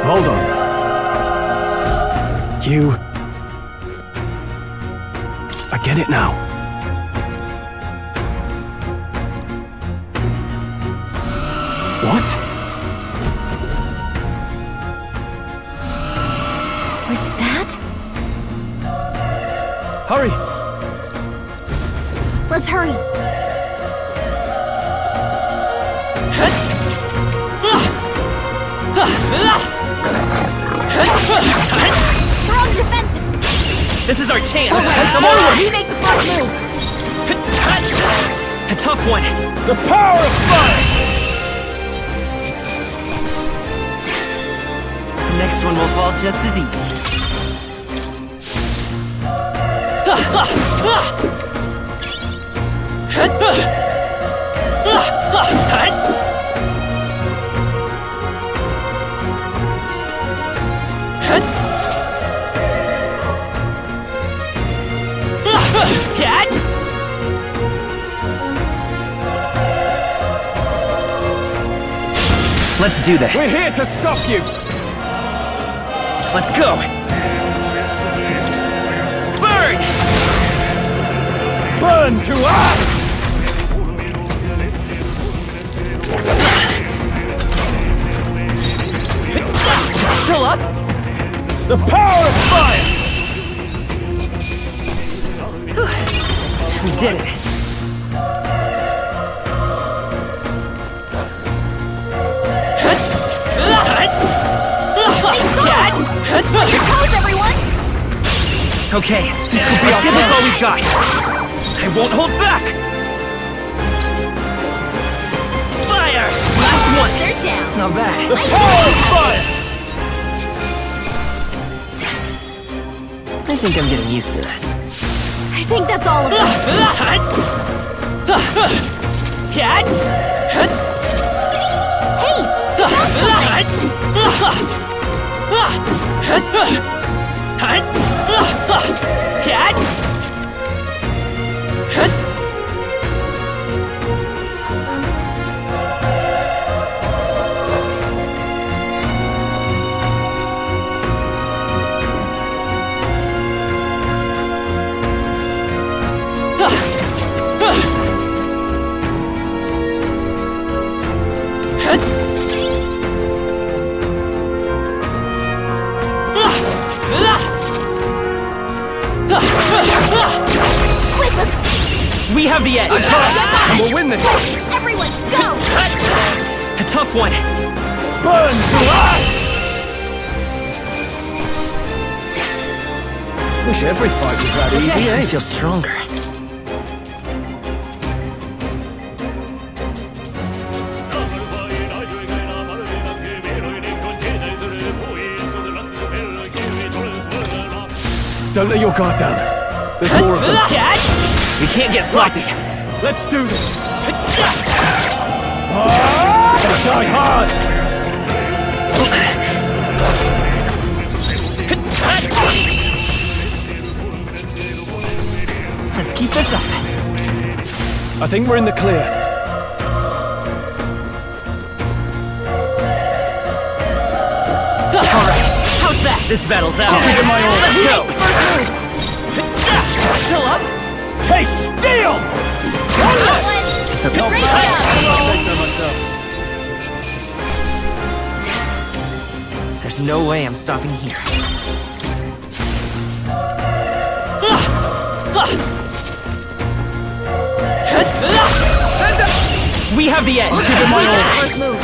Hold on. You... I get it now. What? Was that? Hurry! Let's hurry. We're on the defensive! This is our chance! Come on! We make the first move! A tough one! The power of fire! The next one will fall just as easy. Let's do this. We're here to stop you. Let's go. Burn! Burn to ash! Still up? The power of fire! We did it. Your toes, everyone! Okay, let's give this all we've got. I won't hold back! Fire! Last one! They're down. Not bad. The power of fire! I think I'm getting used to this. I think that's all of them. We have the edge! And we'll win this! Everyone, go! A tough one! Burn to ash! Wish every fight was that easy, eh? I feel stronger. Don't let your guard down. There's more of them. We can't get sloppy. Let's do this! Gotta die hard! Let's keep this up. I think we're in the clear. Alright, how's that? This battle's out. Give it my all. Let's go! Still up? Taste steel! It's a Not great bad. job. I'll say so myself. There's no way I'm stopping here. We have the edge. Give it my all. First move.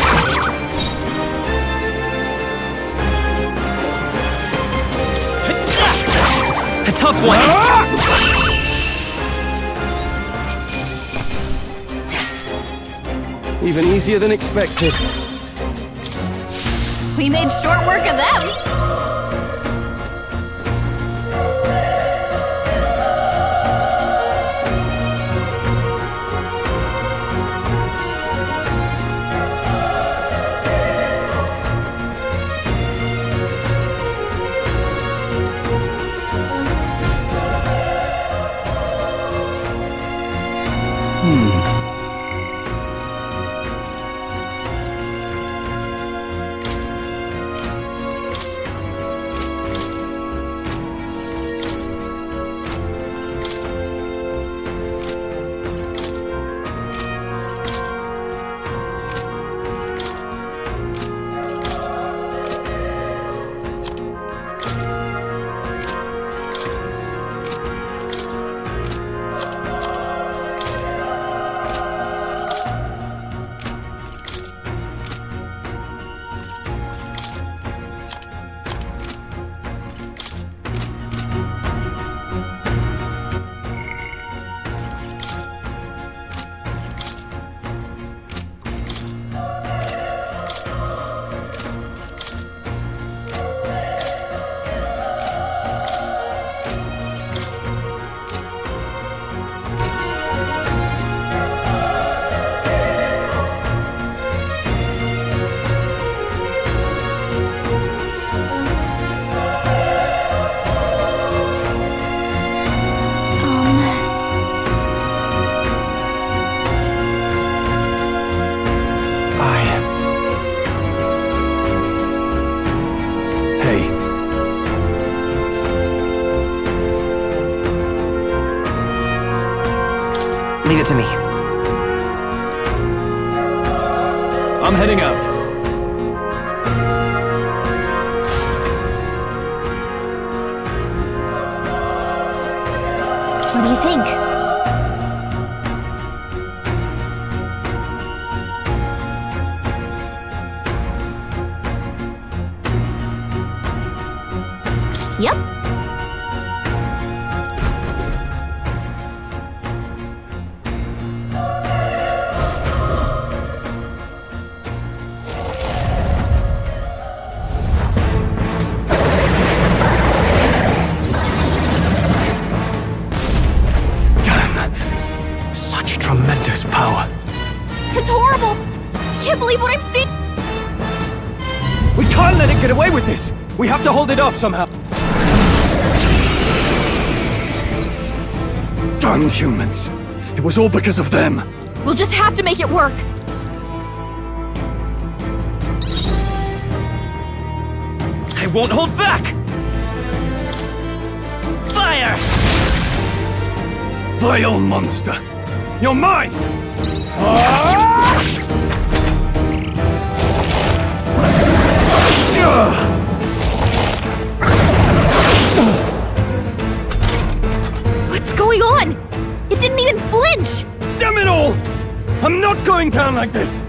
A tough one. Even easier than expected. We made short work of them. it to me. I'm heading out. What do you think? Yep. Such tremendous power. It's horrible! I can't believe what I'm seeing! We can't let it get away with this! We have to hold it off somehow. Damned humans. It was all because of them. We'll just have to make it work! I won't hold back! Fire! Vile monster! You're mine! What's going on? It didn't even flinch! Damn it all! I'm not going down like this!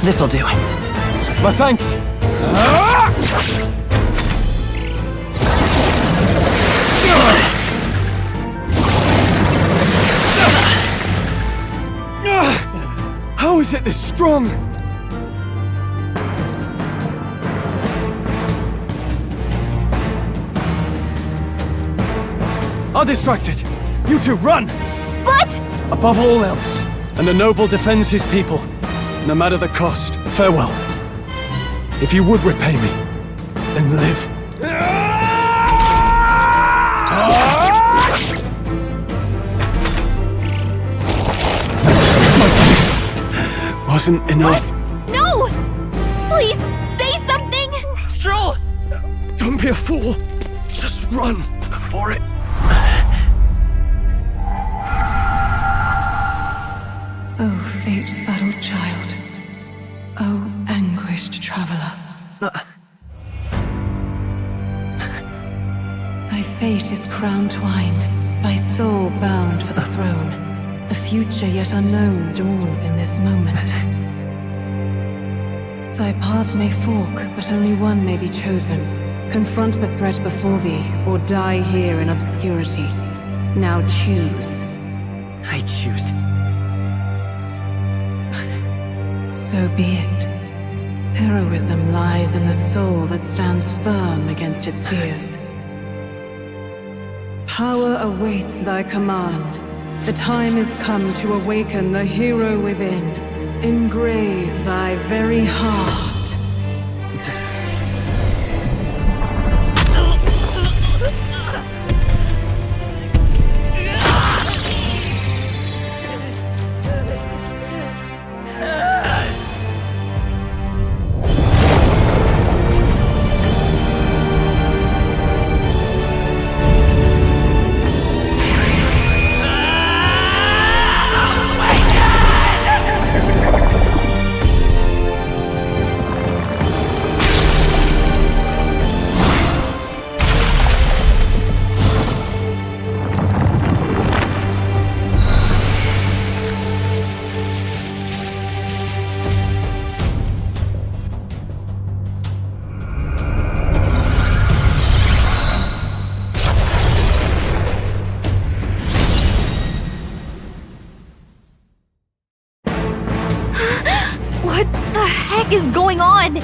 This'll do. My thanks! How is it this strong? I'll distract it. You two, run! But... Above all else, and the noble defends his people, no matter the cost. Farewell. If you would repay me, then live. Wasn't enough. What? No! Please, say something! Stroll! Don't be a fool. Just run before it... Oh, fate subtle child. Oh, anguished traveler. Thy fate is crown-twined, thy soul bound for the throne. The future yet unknown dawns in this moment. Thy path may fork, but only one may be chosen. Confront the threat before thee, or die here in obscurity. Now choose. I choose. So be it. Heroism lies in the soul that stands firm against its fears. Power awaits thy command. The time is come to awaken the hero within. Engrave thy very heart. Is going on?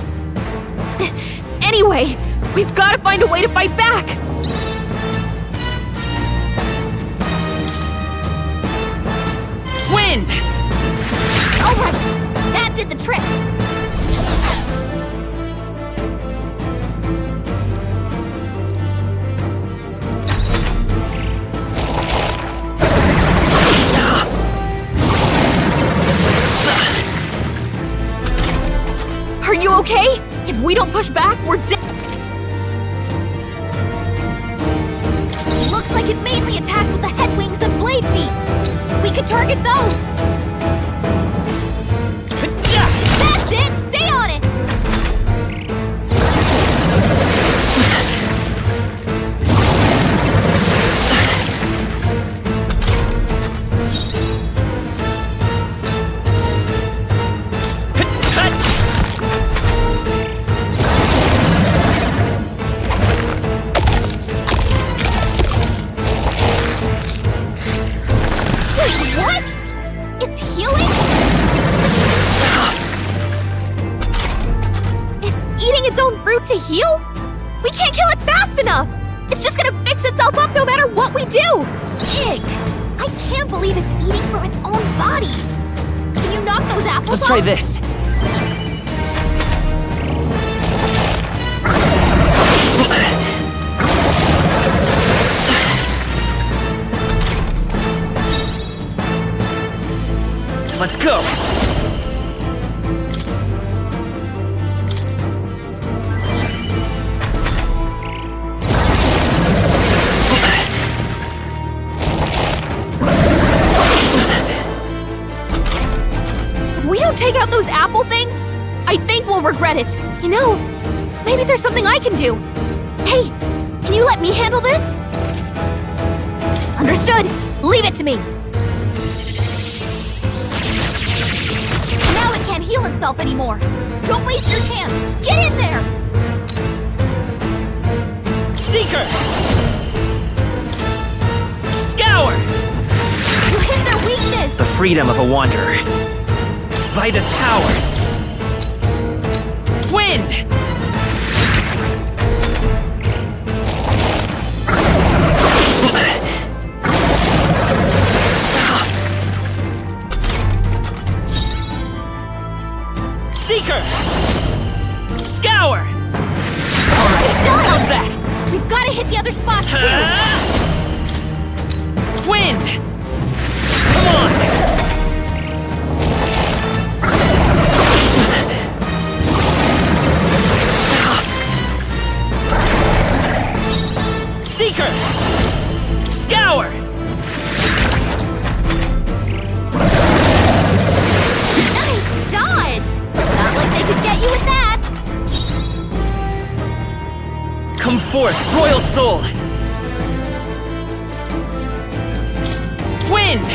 Anyway, we've got to find a way to fight back! Wind! Alright, that did the trick! Are you okay? If we don't push back, we're dead. Looks like it mainly attacks with the head wings and blade feet. We could target those. That's it! Stay on it! To heal? We can't kill it fast enough! It's just gonna fix itself up no matter what we do! Pig! I can't believe it's eating from its own body! Can you knock those apples Let's off? try this. Let's go! Take out those apple things? I think we'll regret it. You know, maybe there's something I can do. Hey, can you let me handle this? Understood. Leave it to me. Now it can't heal itself anymore. Don't waste your chance. Get in there! Seeker! Scour! You hit their weakness! The freedom of a wanderer. Vitus power! Wind! Seeker! Scour! Alright, how's that? We've got to hit the other spots too! Wind! Come on! Seeker! Scour! Nice dodge! Not like they could get you with that! Come forth, royal soul! Wind!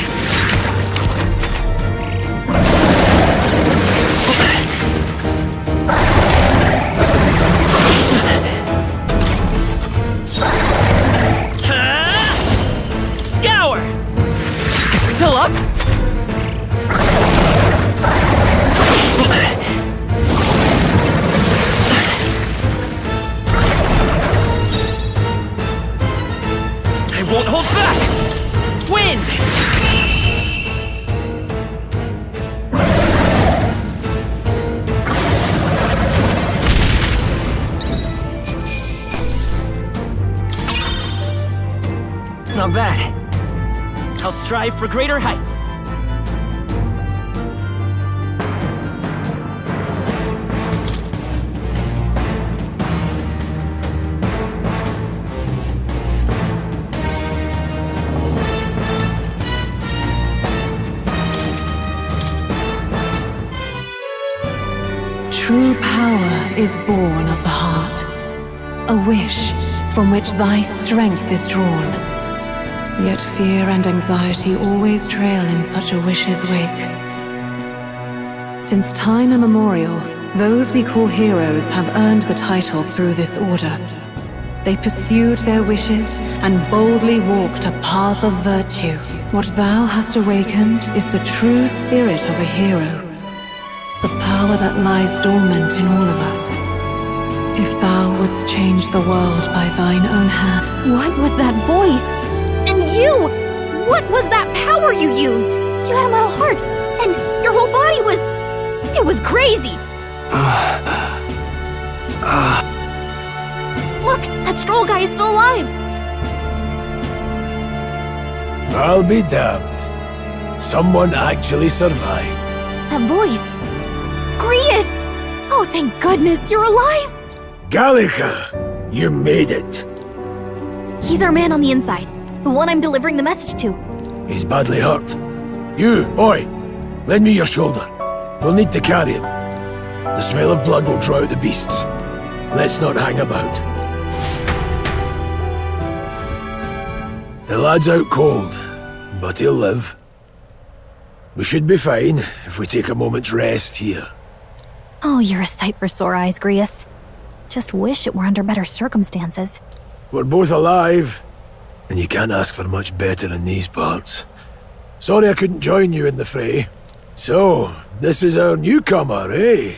Scour! Still up? I won't hold back! Wind! Not bad. I'll strive for greater heights. True power is born of the heart, a wish from which thy strength is drawn. Yet fear and anxiety always trail in such a wish's wake. Since time immemorial, those we call heroes have earned the title through this order. They pursued their wishes and boldly walked a path of virtue. What thou hast awakened is the true spirit of a hero, the power that lies dormant in all of us. If thou wouldst change the world by thine own hand. What was that voice? And you! What was that power you used? You had a metal heart, and your whole body was... It was crazy! Look, that Stroll guy is still alive! I'll be damned. Someone actually survived. That voice... Grius! Oh, thank goodness, you're alive! Gallica, you made it. He's our man on the inside, the one I'm delivering the message to. He's badly hurt. You, boy, lend me your shoulder. We'll need to carry him. The smell of blood will draw out the beasts. Let's not hang about. The lad's out cold, but he'll live. We should be fine if we take a moment's rest here. Oh, you're a sight for sore eyes, Grius. Just wish it were under better circumstances. We're both alive, and you can't ask for much better in these parts. Sorry I couldn't join you in the fray. So, this is our newcomer, eh?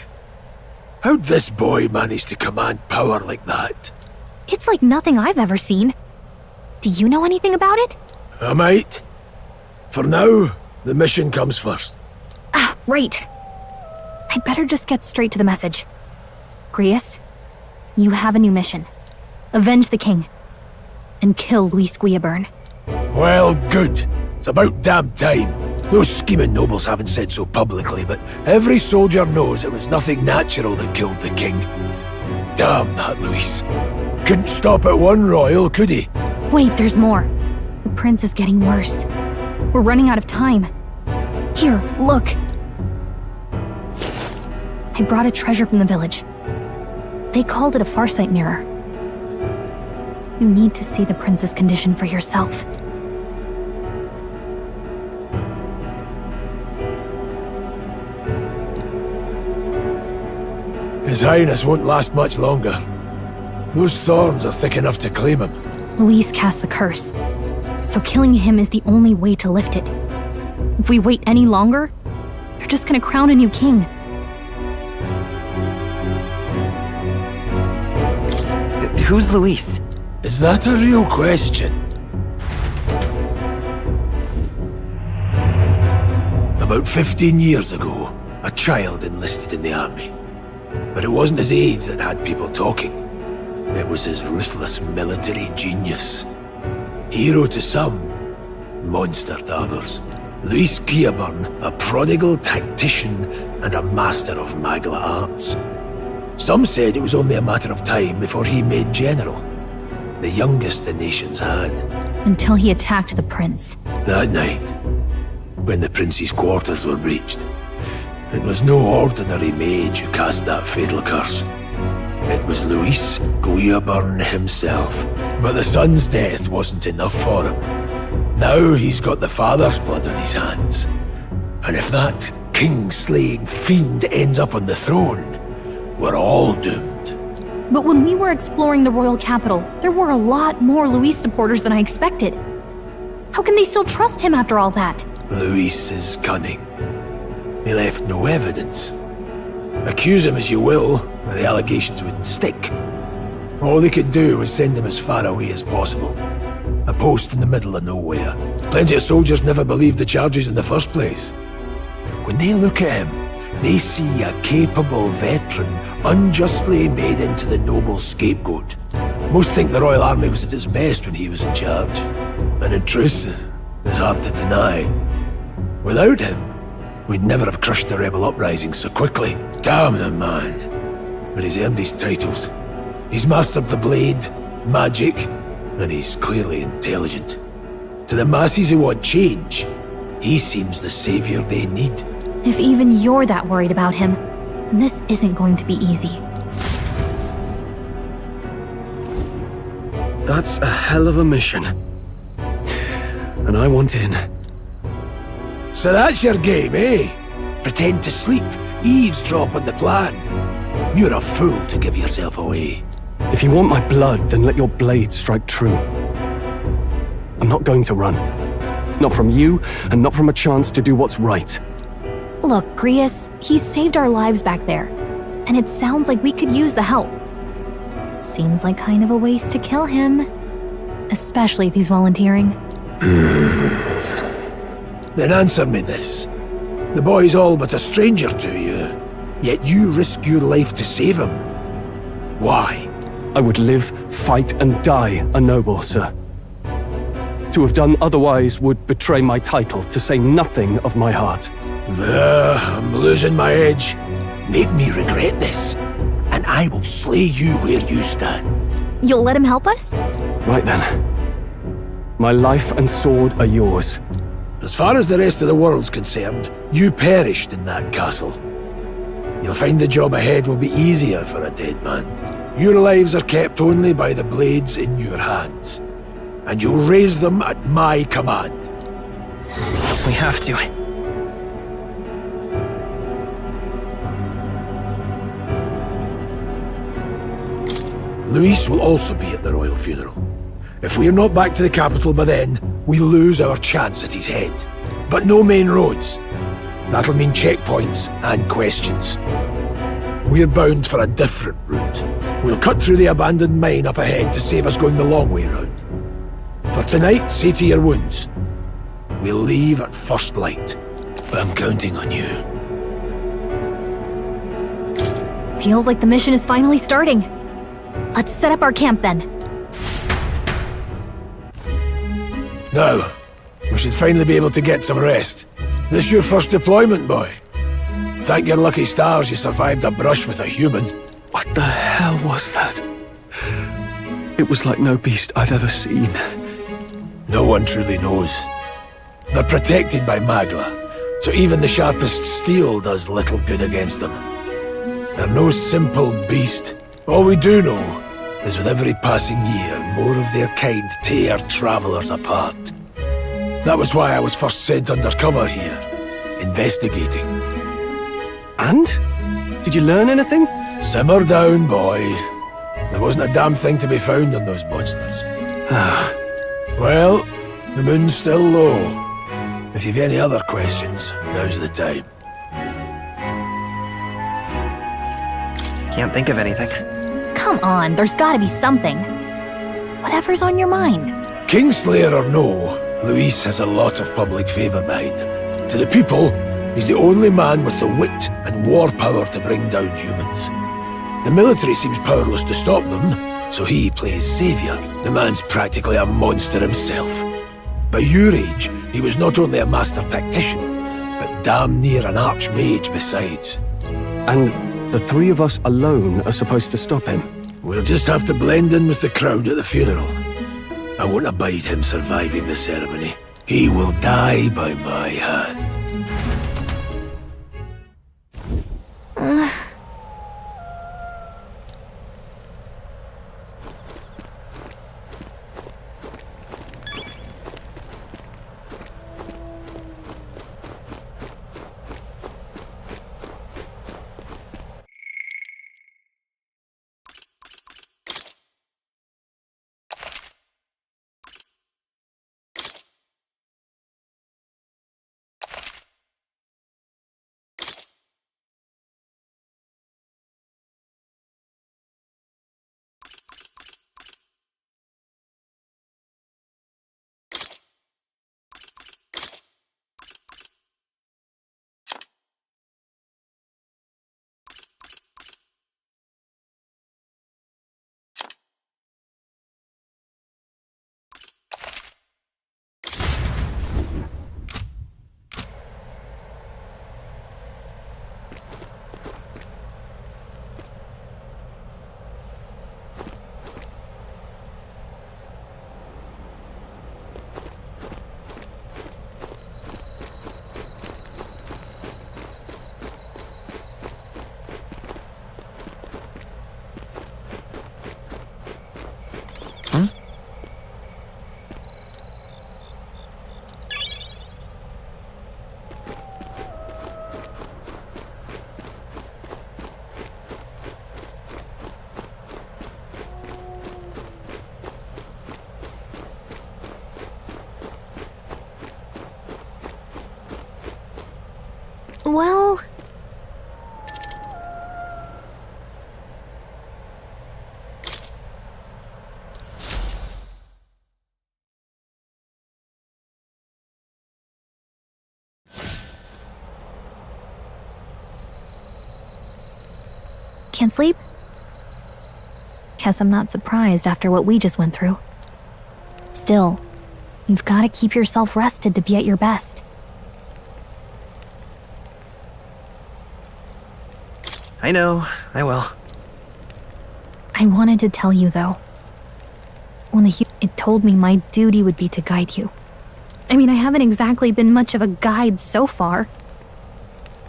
How'd this boy manage to command power like that? It's like nothing I've ever seen. Do you know anything about it? I might. For now, the mission comes first. Ah, right. I'd better just get straight to the message. Grius, you have a new mission. Avenge the king. And kill Luis Guillaburn. Well, good. It's about damn time. Those scheming nobles haven't said so publicly, but every soldier knows it was nothing natural that killed the king. Damn that Luis. Couldn't stop at one royal, could he? Wait, there's more. The prince is getting worse. We're running out of time. Here, look. I brought a treasure from the village. They called it a farsight mirror. You need to see the prince's condition for yourself. His Highness won't last much longer. Those thorns are thick enough to claim him. Luis cast the curse, so killing him is the only way to lift it. If we wait any longer, they're just gonna crown a new king. Who's Luis? Is that a real question? About 15 years ago, a child enlisted in the army. But it wasn't his age that had people talking. It was his ruthless military genius. Hero to some, monster to others. Luis Guillaburn, a prodigal tactician and a master of Magla arts. Some said it was only a matter of time before he made general. The youngest the nations had. Until he attacked the prince. That night, when the prince's quarters were breached, it was no ordinary mage who cast that fatal curse. It was Luis Guillaburn himself. But the son's death wasn't enough for him. Now he's got the father's blood on his hands. And if that king-slaying fiend ends up on the throne, we're all doomed. But when we were exploring the royal capital, there were a lot more Luis supporters than I expected. How can they still trust him after all that? Luis is cunning. He left no evidence. Accuse him as you will, but the allegations wouldn't stick. All they could do was send him as far away as possible. A post in the middle of nowhere. Plenty of soldiers never believed the charges in the first place. When they look at him, they see a capable veteran unjustly made into the noble's scapegoat. Most think the Royal Army was at its best when he was in charge. And in truth, it's hard to deny. Without him, we'd never have crushed the rebel uprising so quickly. Damn the man. But he's earned his titles. He's mastered the blade, magic, and he's clearly intelligent. To the masses who want change, he seems the savior they need. If even you're that worried about him, this isn't going to be easy. That's a hell of a mission. And I want in. So that's your game, eh? Pretend to sleep, eavesdrop on the plan. You're a fool to give yourself away. If you want my blood, then let your blade strike true. I'm not going to run. Not from you, and not from a chance to do what's right. Look, Grius, he saved our lives back there, and it sounds like we could use the help. Seems like kind of a waste to kill him, especially if he's volunteering. Then answer me this. The boy's all but a stranger to you, yet you risk your life to save him. Why? I would live, fight, and die a noble, sir. To have done otherwise would betray my title, to say nothing of my heart. I'm losing my edge. Make me regret this, and I will slay you where you stand. You'll let him help us? Right then. My life and sword are yours. As far as the rest of the world's concerned, you perished in that castle. You'll find the job ahead will be easier for a dead man. Your lives are kept only by the blades in your hands, and you'll raise them at my command. We have to. Luis will also be at the royal funeral. If we're not back to the capital by then, we lose our chance at his head. But no main roads. That'll mean checkpoints and questions. We're bound for a different route. We'll cut through the abandoned mine up ahead to save us going the long way round. For tonight, see to your wounds. We'll leave at first light, but I'm counting on you. Feels like the mission is finally starting. Let's set up our camp then. Now, we should finally be able to get some rest. This your first deployment, boy. Thank your lucky stars you survived a brush with a human. What the hell was that? It was like no beast I've ever seen. No one truly knows. They're protected by Magla, so even the sharpest steel does little good against them. They're no simple beast. All we do know is with every passing year, more of their kind tear travelers apart. That was why I was first sent undercover here, investigating. And? Did you learn anything? Simmer down, boy. There wasn't a damn thing to be found on those monsters. Well, the moon's still low. If you've any other questions, now's the time. Can't think of anything. Come on, there's gotta be something. Whatever's on your mind. Kingslayer or no, Luis has a lot of public favour behind him. To the people, he's the only man with the wit and war power to bring down humans. The military seems powerless to stop them, so he plays saviour. The man's practically a monster himself. By your age, he was not only a master tactician, but damn near an archmage besides. And the three of us alone are supposed to stop him? We'll just have to blend in with the crowd at the funeral. I won't abide him surviving the ceremony. He will die by my hand. Well... Can't sleep? Guess I'm not surprised after what we just went through. Still, you've got to keep yourself rested to be at your best. I know, I will. I wanted to tell you, though. When it told me my duty would be to guide you. I mean, I haven't exactly been much of a guide so far.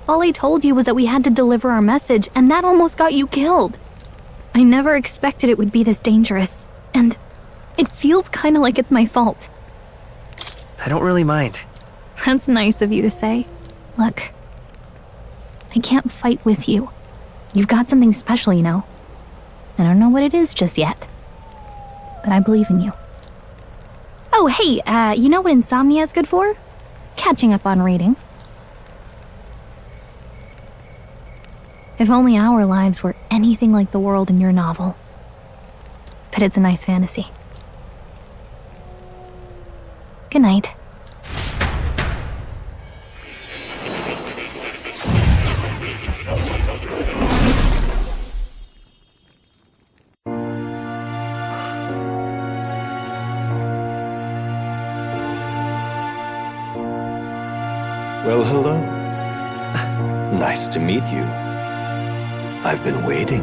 All I told you was that we had to deliver our message, and that almost got you killed. I never expected it would be this dangerous, and it feels kinda like it's my fault. I don't really mind. That's nice of you to say. Look, I can't fight with you. You've got something special, you know. I don't know what it is just yet, but I believe in you. Oh, hey, you know what insomnia is good for? Catching up on reading. If only our lives were anything like the world in your novel. But it's a nice fantasy. Good night. Well, hello. Nice to meet you. I've been waiting.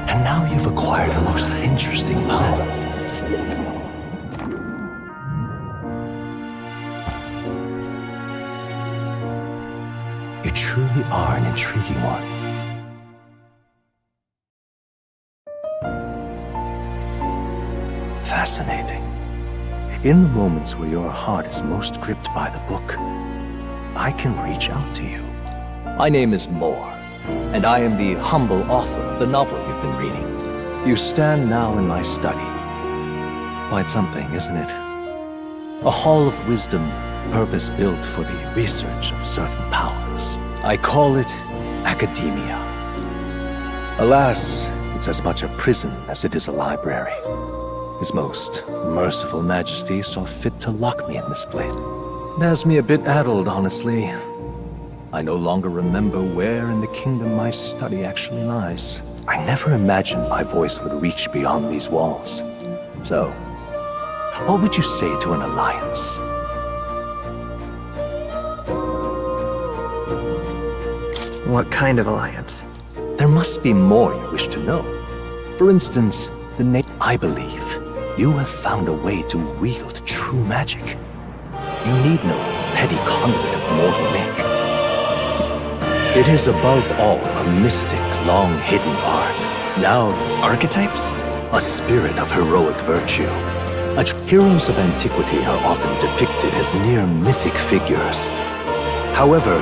And now you've acquired a most interesting power. You truly are an intriguing one. Fascinating. In the moments where your heart is most gripped by the book, I can reach out to you. My name is Moore, and I am the humble author of the novel you've been reading. You stand now in my study. Quite something, isn't it? A hall of wisdom, purpose-built for the research of certain powers. I call it academia. Alas, it's as much a prison as it is a library. His most merciful majesty saw fit to lock me in this place. It has me a bit addled, honestly. I no longer remember where in the kingdom my study actually lies. I never imagined my voice would reach beyond these walls. So, what would you say to an alliance? What kind of alliance? There must be more you wish to know. For instance, the name. I believe you have found a way to wield true magic. You need no petty conduit of mortal make. It is above all a mystic, long-hidden art. Now, archetypes? A spirit of heroic virtue. Heroes of antiquity are often depicted as near mythic figures. However,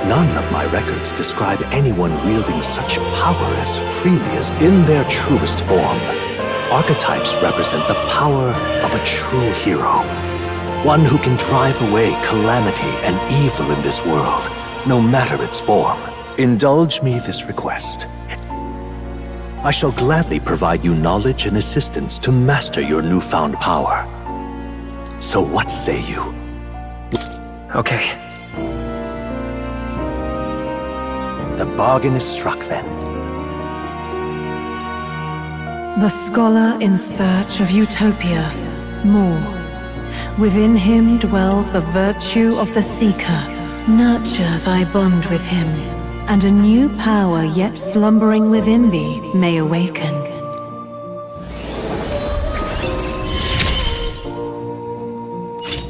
none of my records describe anyone wielding such power as freely as in their truest form. Archetypes represent the power of a true hero. One who can drive away calamity and evil in this world, no matter its form. Indulge me this request. I shall gladly provide you knowledge and assistance to master your newfound power. So what say you? Okay. The bargain is struck then. The scholar in search of utopia, Moore. Within him dwells the virtue of the seeker. Nurture thy bond with him, and a new power yet slumbering within thee may awaken.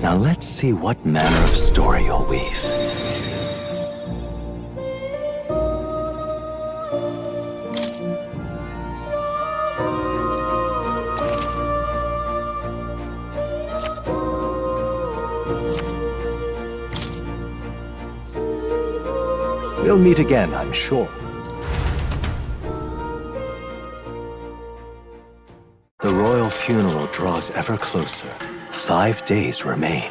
Now let's see what manner of story you'll weave. We'll meet again, I'm sure. The royal funeral draws ever closer. 5 days remain.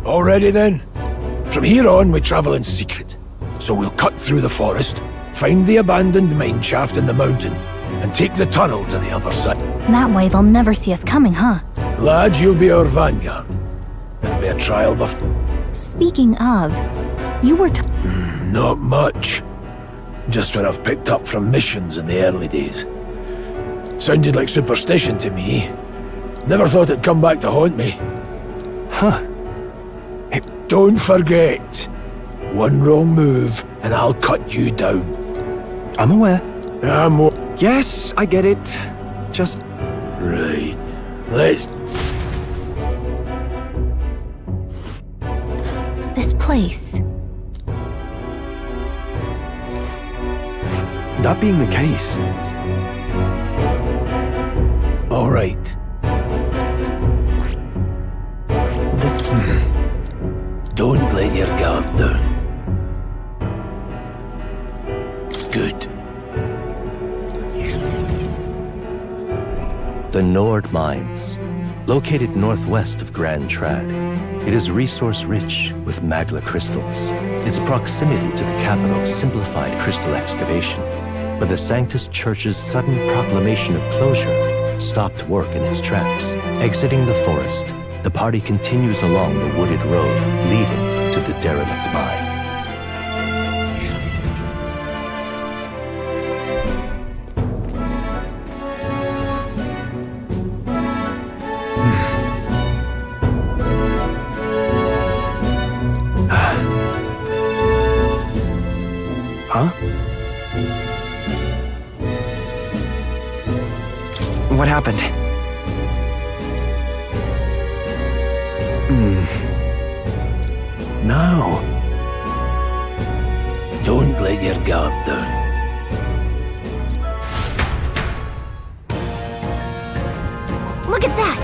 Already then? From here on, we travel in secret. So we'll cut through the forest, find the abandoned mine shaft in the mountain, and take the tunnel to the other side. That way they'll never see us coming, huh? Lad, you'll be our vanguard. It'll be a trial before. Speaking of, you were Not much. Just what I've picked up from missions in the early days. Sounded like superstition to me. Never thought it'd come back to haunt me. Huh. Don't forget. One wrong move, and I'll cut you down. I'm aware. I'm Yes, I get it. Just... Right. Let's... This place. That being the case... All right. This... Don't let your guard down. Good. The Nord Mines, located northwest of Grand Trad. It is resource-rich with magla crystals. Its proximity to the capital simplified crystal excavation, but the Sanctus Church's sudden proclamation of closure stopped work in its tracks. Exiting the forest, the party continues along the wooded road leading to the derelict mine. Huh? What happened? Now. Don't let your guard down. Look at that!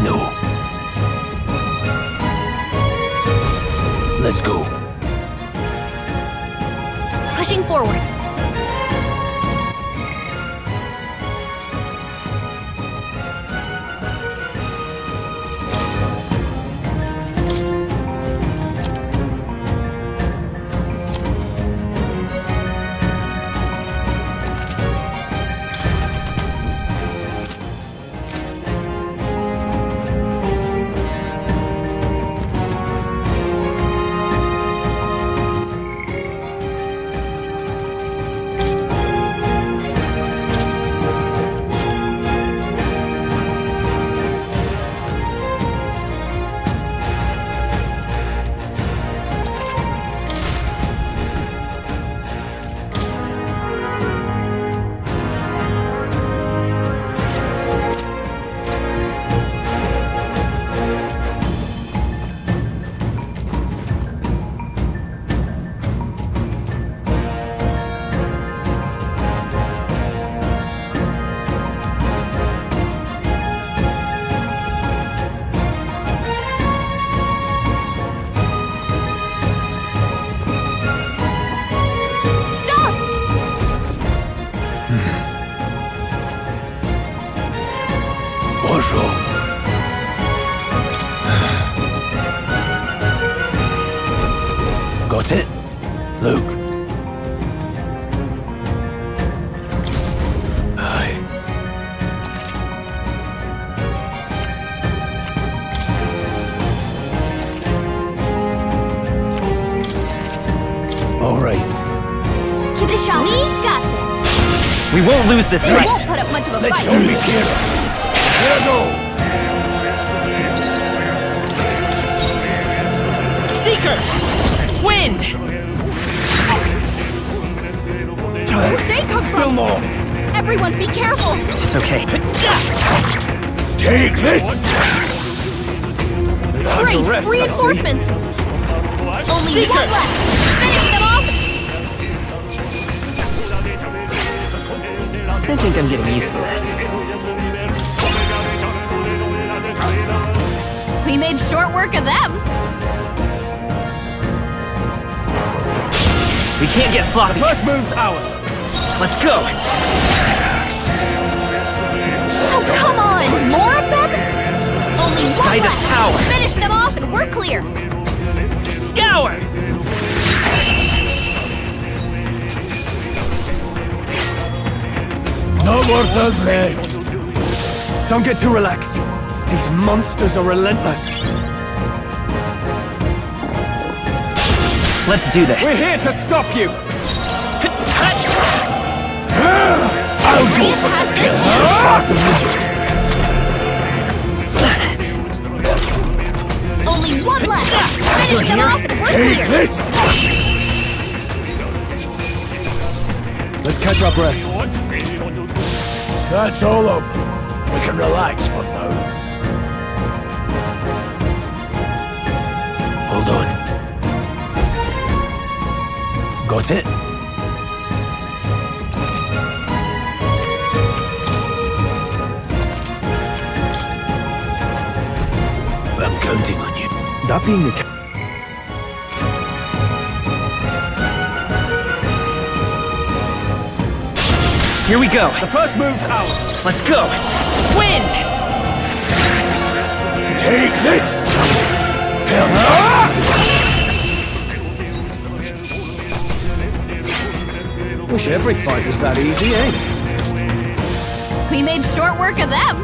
No. Let's go. Pushing forward. Got it? Luke. Aye. All right. Give it a shot. We got this. We won't lose this They fight. won't put up much of a Let's fight. don't be careless. Here I go. Seeker! Wind! Where'd they come Still from? more. Everyone, be careful. It's okay. Take this. Great, reinforcements. Only one left. Finish them off. I think I'm getting used to this. We made short work of them. We can't get sloppy. The first move's ours. Let's go. Oh, come on. More of them? Only one Guide us left. power. Finish them off and we're clear. Scour! Not worth the risk. Don't get too relaxed. These monsters are relentless. Let's do this. We're here to stop you! I'll go for the kill. Start the magic. Only one left. Finish them off and we're Take clear. this! Let's catch our breath. That's all over. We can relax for now. Hold on. Got it? I'm counting on you. That being the case. Here we go. The first move's ours. Let's go. Wind! Take this! Hell Wish every fight was that easy, eh? We made short work of them.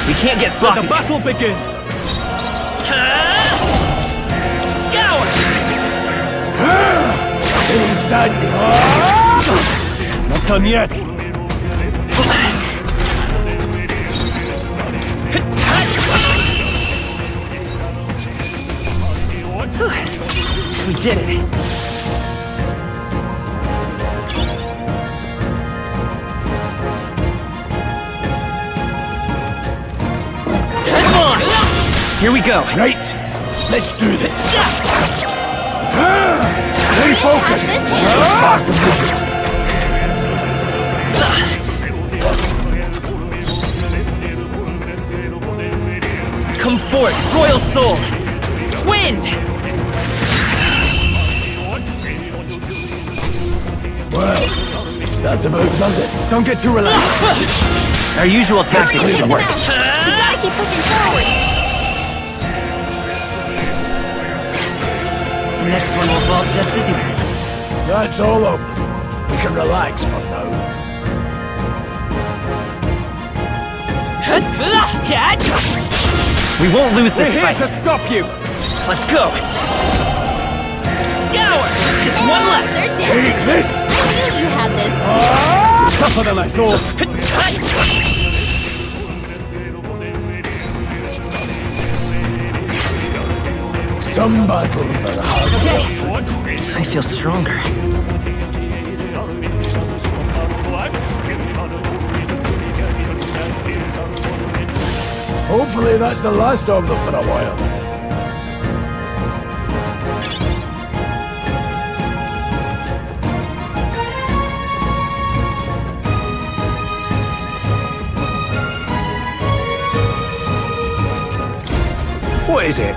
We can't get Let sloppy. the battle begin! Scour! Still standing. Not done yet. We did it. Come on! Here we go. Right. Let's do this. Stay focused. Start the vision. Come forth, Royal Soul! Wind! Well, that about does it. Don't get too relaxed. Our usual tactics Hurry, didn't take work. them out. We gotta keep pushing forward. The next one will fall just as easy. That's all over. We can relax for now. We won't lose We're this here fight. to stop you! Let's go! Scour! Just one left! They're dead. Take this! I knew you had this. Tougher than I thought. Some battles are hard enough. I feel stronger. Hopefully that's the last of them for a while. What is it?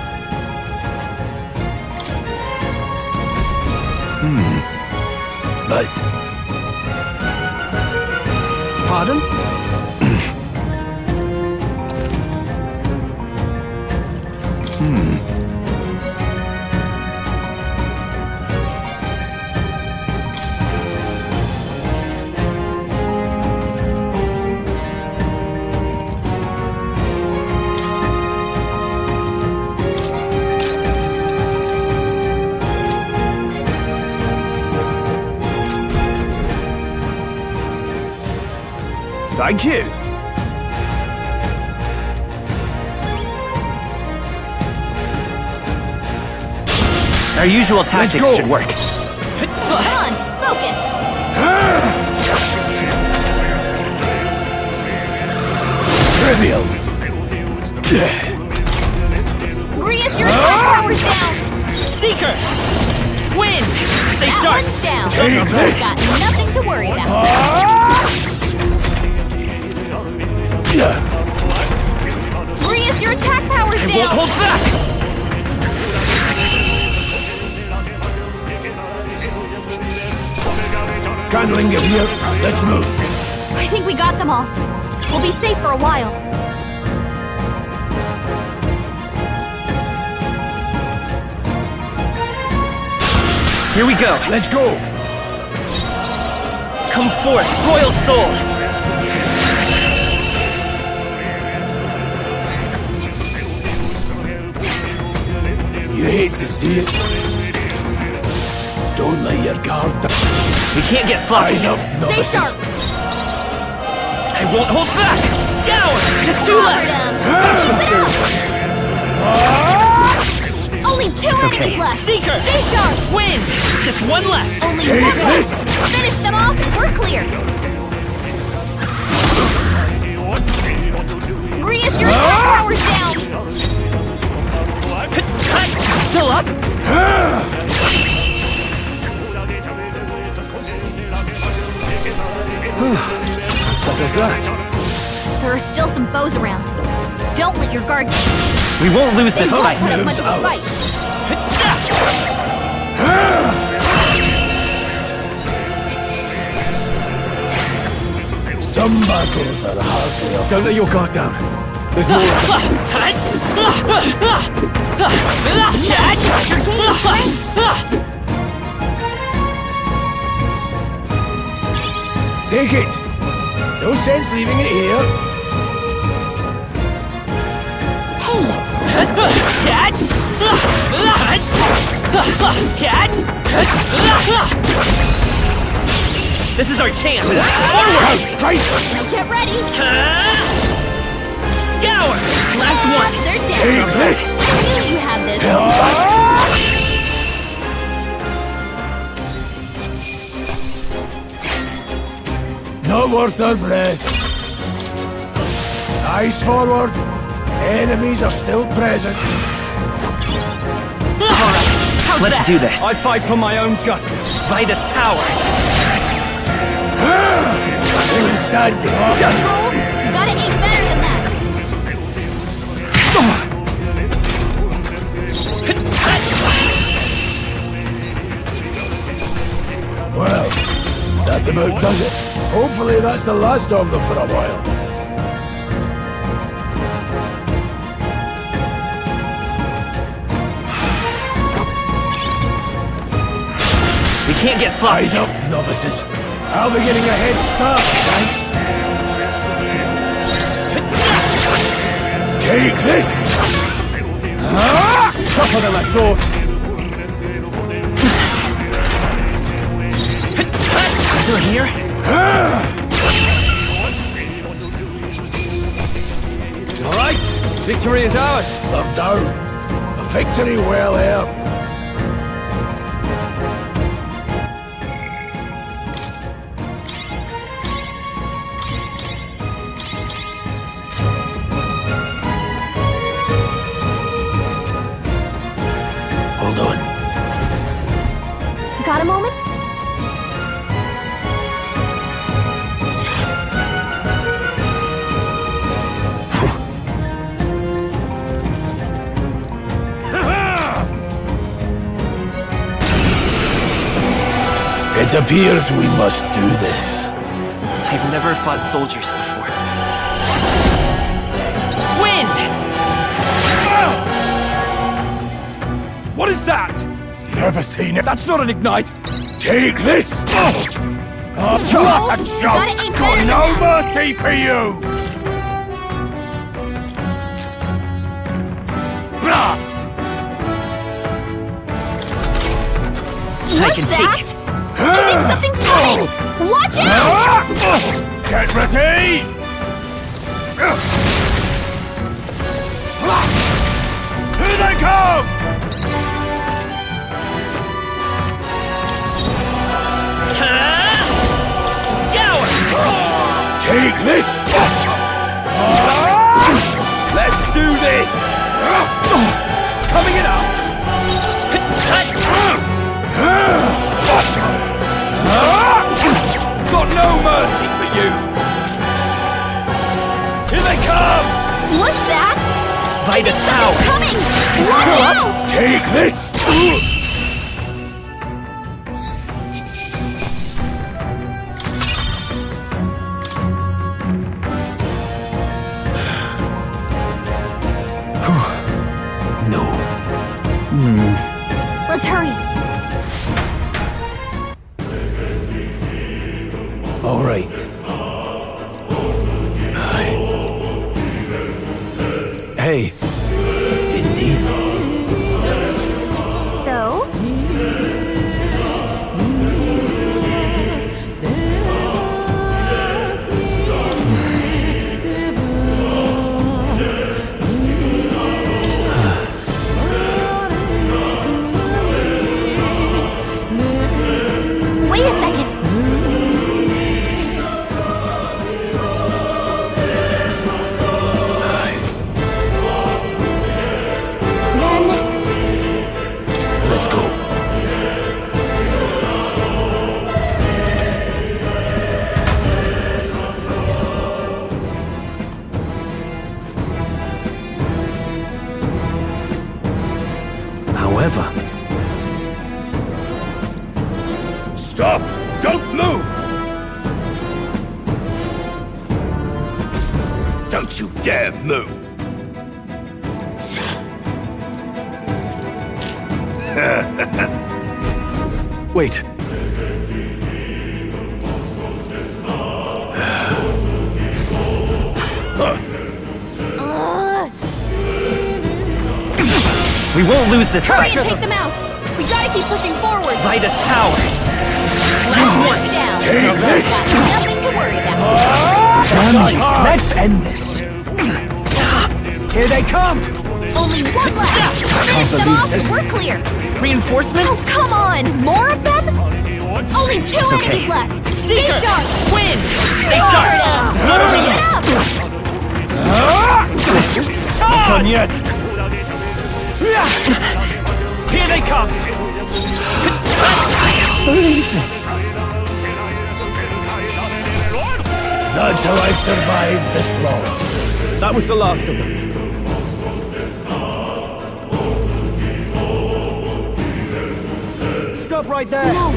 But Pardon? Thank you. Our usual tactics go. should work. Come on, focus. trivial. Grius, your attack power's down. Seeker! Wind! Stay That sharp! one's down. Take this. Got nothing to worry about. Grius, your attack power's Won't down. hold back! Candling you here. Let's move. I think we got them all. We'll be safe for a while. Here we go. Let's go. Come forth, Royal Soul! hate to see it. Don't let your guard down. We can't get sloppy. Eyes up, novices. Stay sharp. I won't hold back. Scour. Just two left. That's the spirit. Only two enemies left. Seeker. Stay sharp. Win. Just one left. Only Take one this. left. Finish them off and we're clear. Grius, your attack power's down. Still up? That settles that. There are still some foes around. Don't let your guard down. We won't lose They this won't fight. put up much of a fight. Some battles are hardly a Don't let your guard down. There's more of them. Take it! No sense leaving it here. This is our chance. Forward! Straight! Now get ready. Scour! Last one. They're dead. Take this! I knew you had this. Not worth our breath. Eyes forward. Enemies are still present. Let's do this. I fight for my own justice. By this power. Still standing. Control, you gotta aim better than that. Well, that about does it. Hopefully that's the last of them for a while. We can't get sloppy. Eyes up, novices. I'll be getting a head start, thanks. Take this! Tougher than I thought. Through here? All right. Victory is ours. I'm down. A victory well earned. Hold on. Got a moment? It appears we must do this. I've never fought soldiers before. Wind! What is that? Never seen it. That's not an ignite. Take this! What a gotta joke! aim Got better than no that. mercy for you! Blast! I can take it. I think something's coming! Watch out! Get ready! Here they come! Scour! Take this! Let's do this! Coming at us! Got no mercy for you! Here they come! What's that? By the power. Coming! Watch out! Take this! No. Let's hurry. All right. Hey. Indeed. forever. Stop! Don't move! Don't you dare move! Wait. We won't lose this Hurry fight. and take them out! We gotta keep pushing forward! Vitus power. Last one down! Take this. Nothing to worry about. Damn you. Let's end this. Here they come! Only one left! Finish them off and we're clear! Reinforcements? Oh, come on! More of them? Only two enemies left! Stay Seeker. sharp! Win! Stay sharp! Keep it up! Not done yet! Here they come! Believe this. That's how I've survived this long. That was the last of them. Stop right there! No!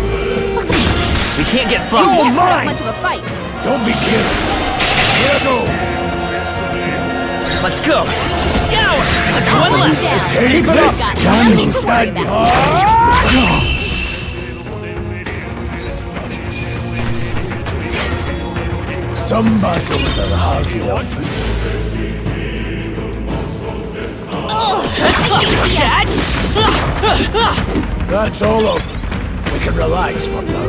Looks like We can't get we sloppy. can't put up much of a fight! Don't be careless. Here I go. Let's go! Scour! One left! Down. Keep it up. Got nothing to worry about. Some battles are hard won. That's all up. We can relax for now.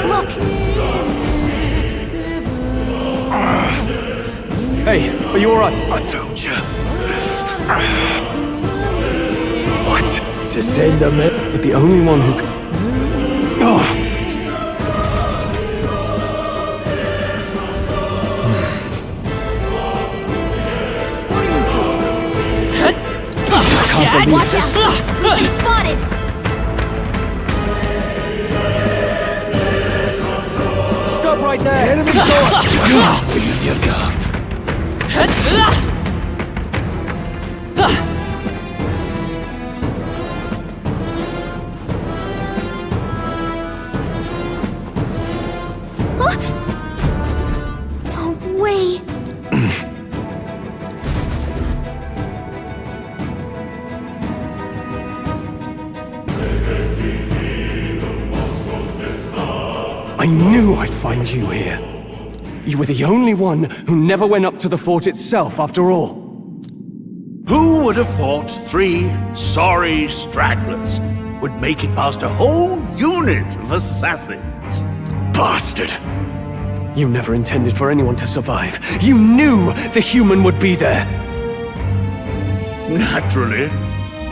Look! Hey, are you alright? I told you. What? To send them in. But the only one who could... Oh. I can't believe Watch this. out! We've been spotted! Stop right there! Enemy sword! Be on your guard. No way! I knew I'd find you here. You were the only one who never went up to the fort itself, after all. Who would have thought 3 sorry stragglers would make it past a whole unit of assassins? Bastard! You never intended for anyone to survive. You knew the human would be there. Naturally.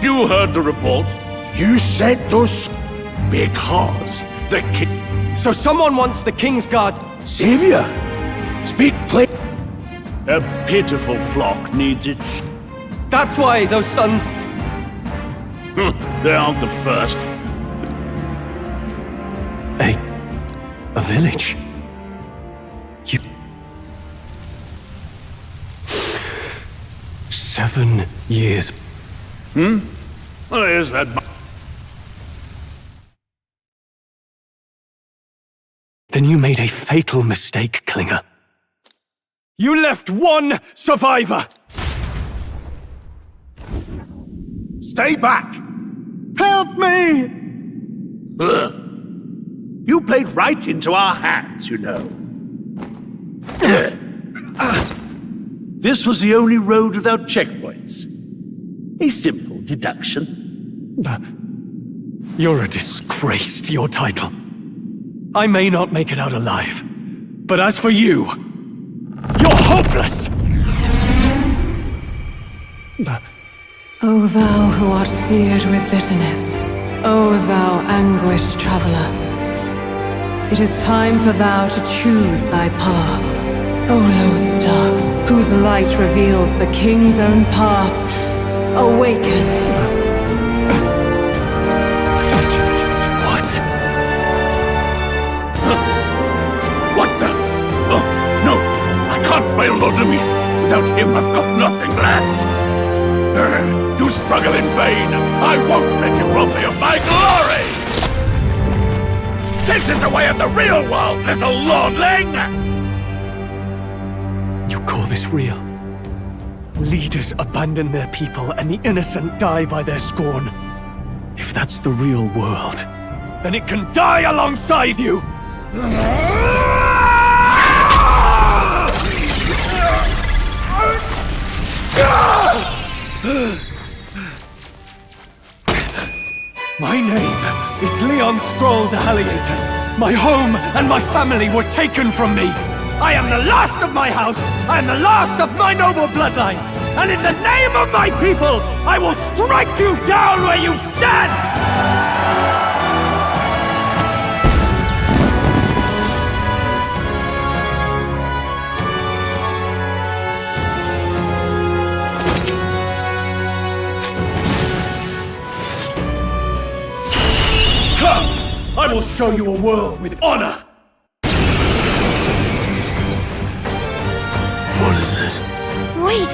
You heard the reports. You sent those... Because the king... So someone wants the King's Guard... Savior! Speak plain. A pitiful flock needs it. That's why those sons... They aren't the first. A village? You... 7 years. Well, is that... Then you made a fatal mistake, Klinger. You left one survivor! Stay back! Help me! You played right into our hands, you know. This was the only road without checkpoints. A simple deduction. You're a disgrace to your title. I may not make it out alive, but as for you, you're hopeless! O thou who art seared with bitterness, O thou anguished traveler, it is time for thou to choose thy path. O lodestar, whose light reveals the king's own path, awaken. What the? my Lord Luis. Without him, I've got nothing left. You struggle in vain. I won't let you rob me of my glory! This is the way of the real world, little lordling! You call this real? Leaders abandon their people and the innocent die by their scorn. If that's the real world, then it can die alongside you! My name is Leon Stroll de Halietas. My home and my family were taken from me. I am the last of my house. I am the last of my noble bloodline. And in the name of my people, I will strike you down where you stand! Come! I will show you a world with honor! What is this? Wait!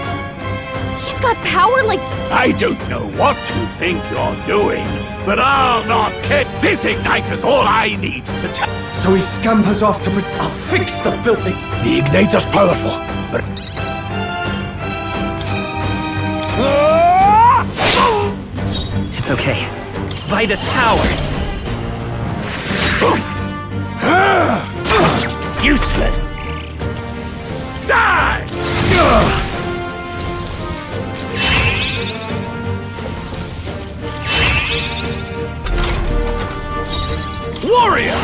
He's got power like... I don't know what you think you're doing, but I'll not care. This igniter's all I need to tell. So he scampers off to... I'll fix the filthy... The igniter's powerful, but... It's okay. By this power... Useless! Die! Warrior!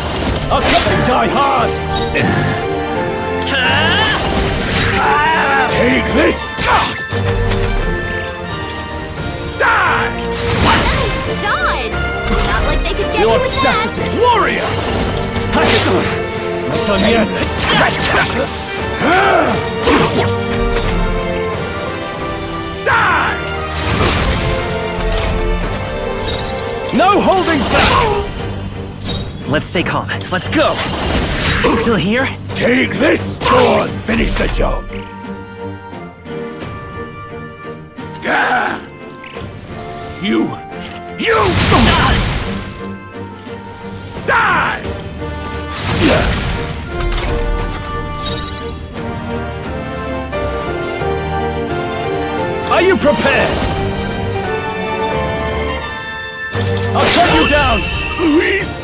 I'll come and die hard! Take this! Die! Died! Not like they could get Your you with audacity! that! Warrior! Not done yet! Die! No holding back! Let's stay calm. Let's go! Still here? Take this! Go on, finish the job! You! Die! Are you prepared? I'll cut you down! Luis!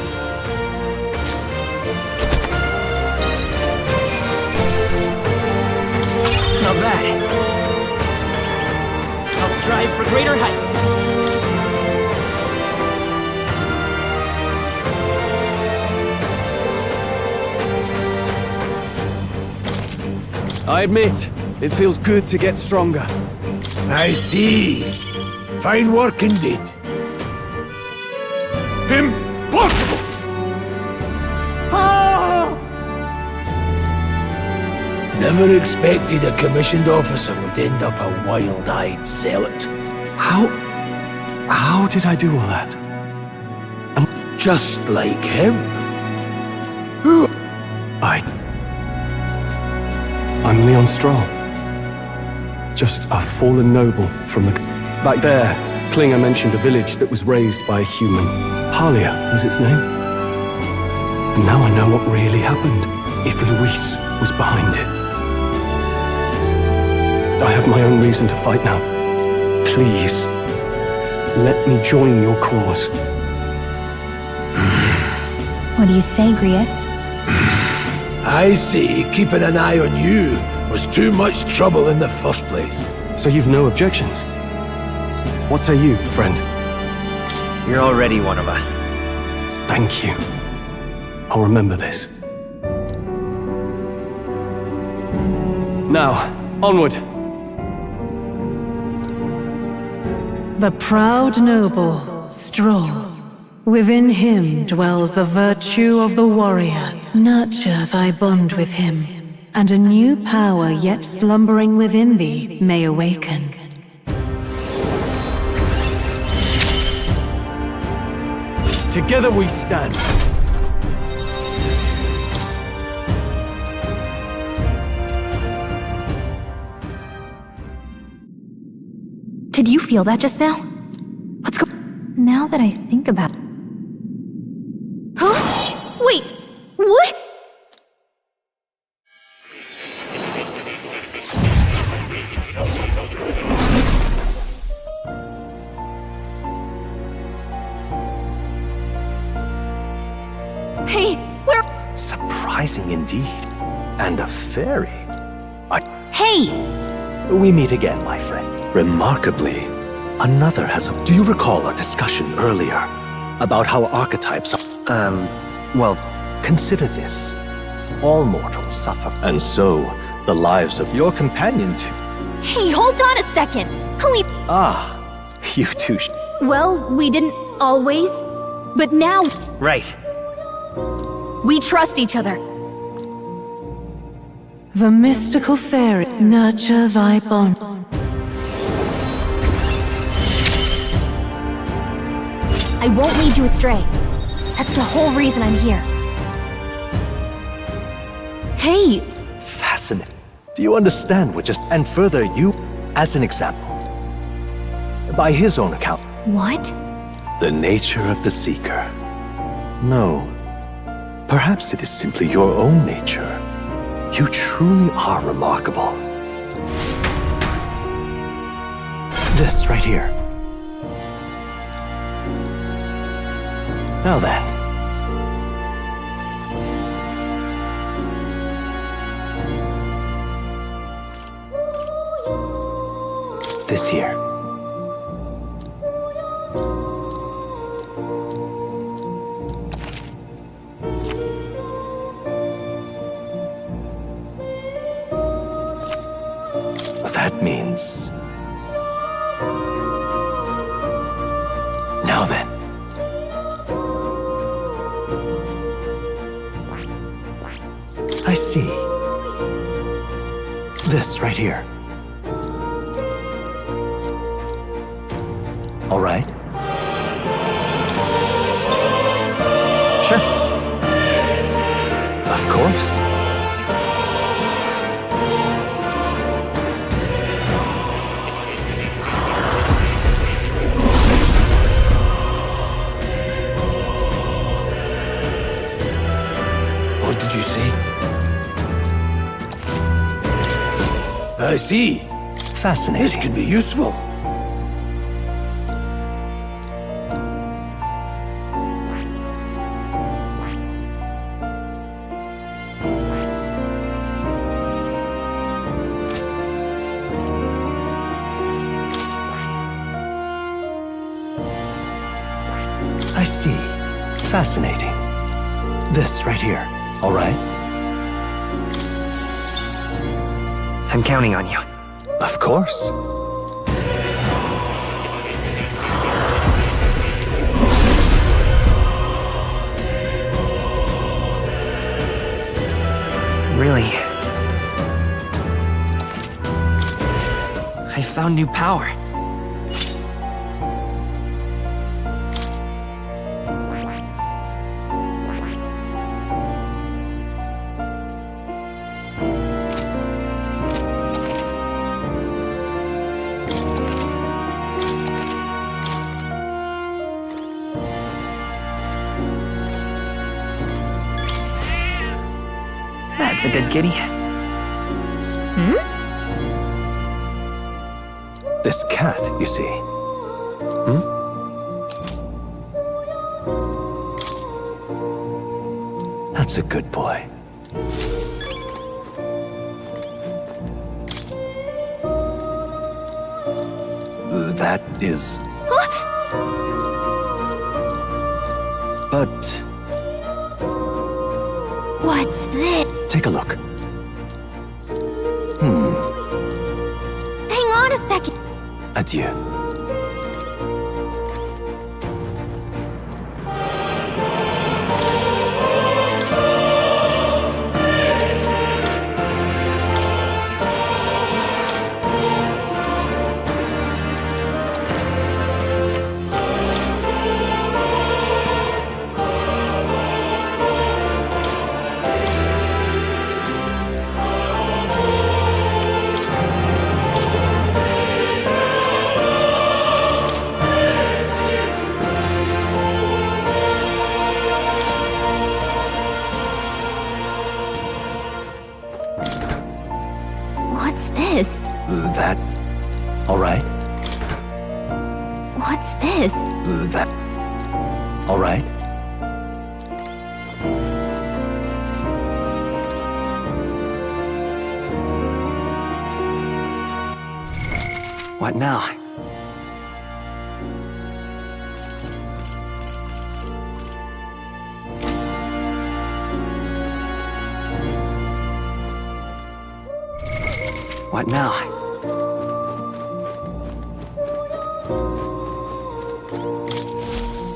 Not bad. I'll strive for greater heights. I admit, it feels good to get stronger. I see. Fine work indeed. Impossible! Never expected a commissioned officer would end up a wild-eyed zealot. How did I do all that? Just like him. I'm Leon Stroll. Just a fallen noble from the... Back there, Klinger mentioned a village that was raised by a human. Halia was its name. And now I know what really happened, if Luis was behind it. I have my own reason to fight now. Please, let me join your cause. What do you say, Grius? I say keeping an eye on you was too much trouble in the first place. So you've no objections? What say you, friend? You're already one of us. Thank you. I'll remember this. Now, onward. The proud noble, Stroll. Within him dwells the virtue of the warrior. Nurture thy bond with him, and a new power yet slumbering within thee may awaken. Together we stand. Did you feel that just now? Let's go. Now that I think about it. Huh? Wait, what? Hey, where? Surprising indeed. And a fairy. Hey! We meet again, my friend. Remarkably, another has a... Do you recall our discussion earlier about how archetypes are... well, consider this. All mortals suffer. And so, the lives of your companion too. Hey, hold on a second! You two Well, we didn't always, but now Right. we trust each other. The mystical fairy, nurture thy bond. I won't lead you astray. That's the whole reason I'm here. Hey! Fascinating. Do you understand what just... And further, you, as an example, by his own account... What? The nature of the Seeker. No. Perhaps it is simply your own nature. You truly are remarkable. This right here. Now then. This here. That means... Now then. I see. This right here. All right. Sure. Of course. What did you say? I see. Fascinating. This could be useful. I see. Fascinating. This right here. All right? I'm counting on you. Of course. Really? I found new power. That's a good kitty. Hmm? This cat, you see. That's a good boy. That is... But... What's this? Take a look. Hang on a second. Adieu. this? That. All right. What's this? That. All right. What now? What now?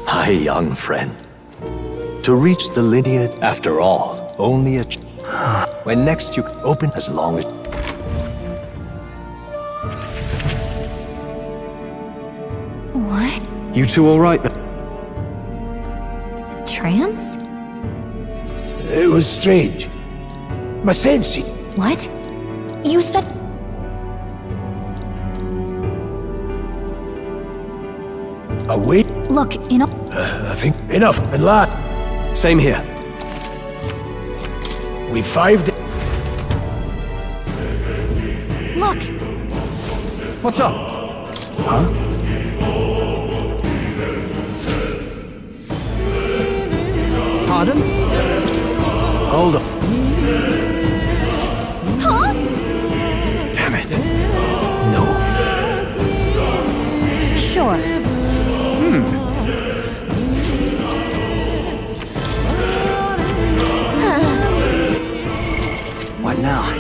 Hi, young friend. To reach the lineage, after all, only a when next you open as long as... What? You two all right? Trance? It was strange. My senses. What? You said... Awake? Look, you know... I think enough, and lad. Same here. We 5 days. Look! What's up? Huh? Pardon? Hold up. Huh? Damn it. No. Sure. What now?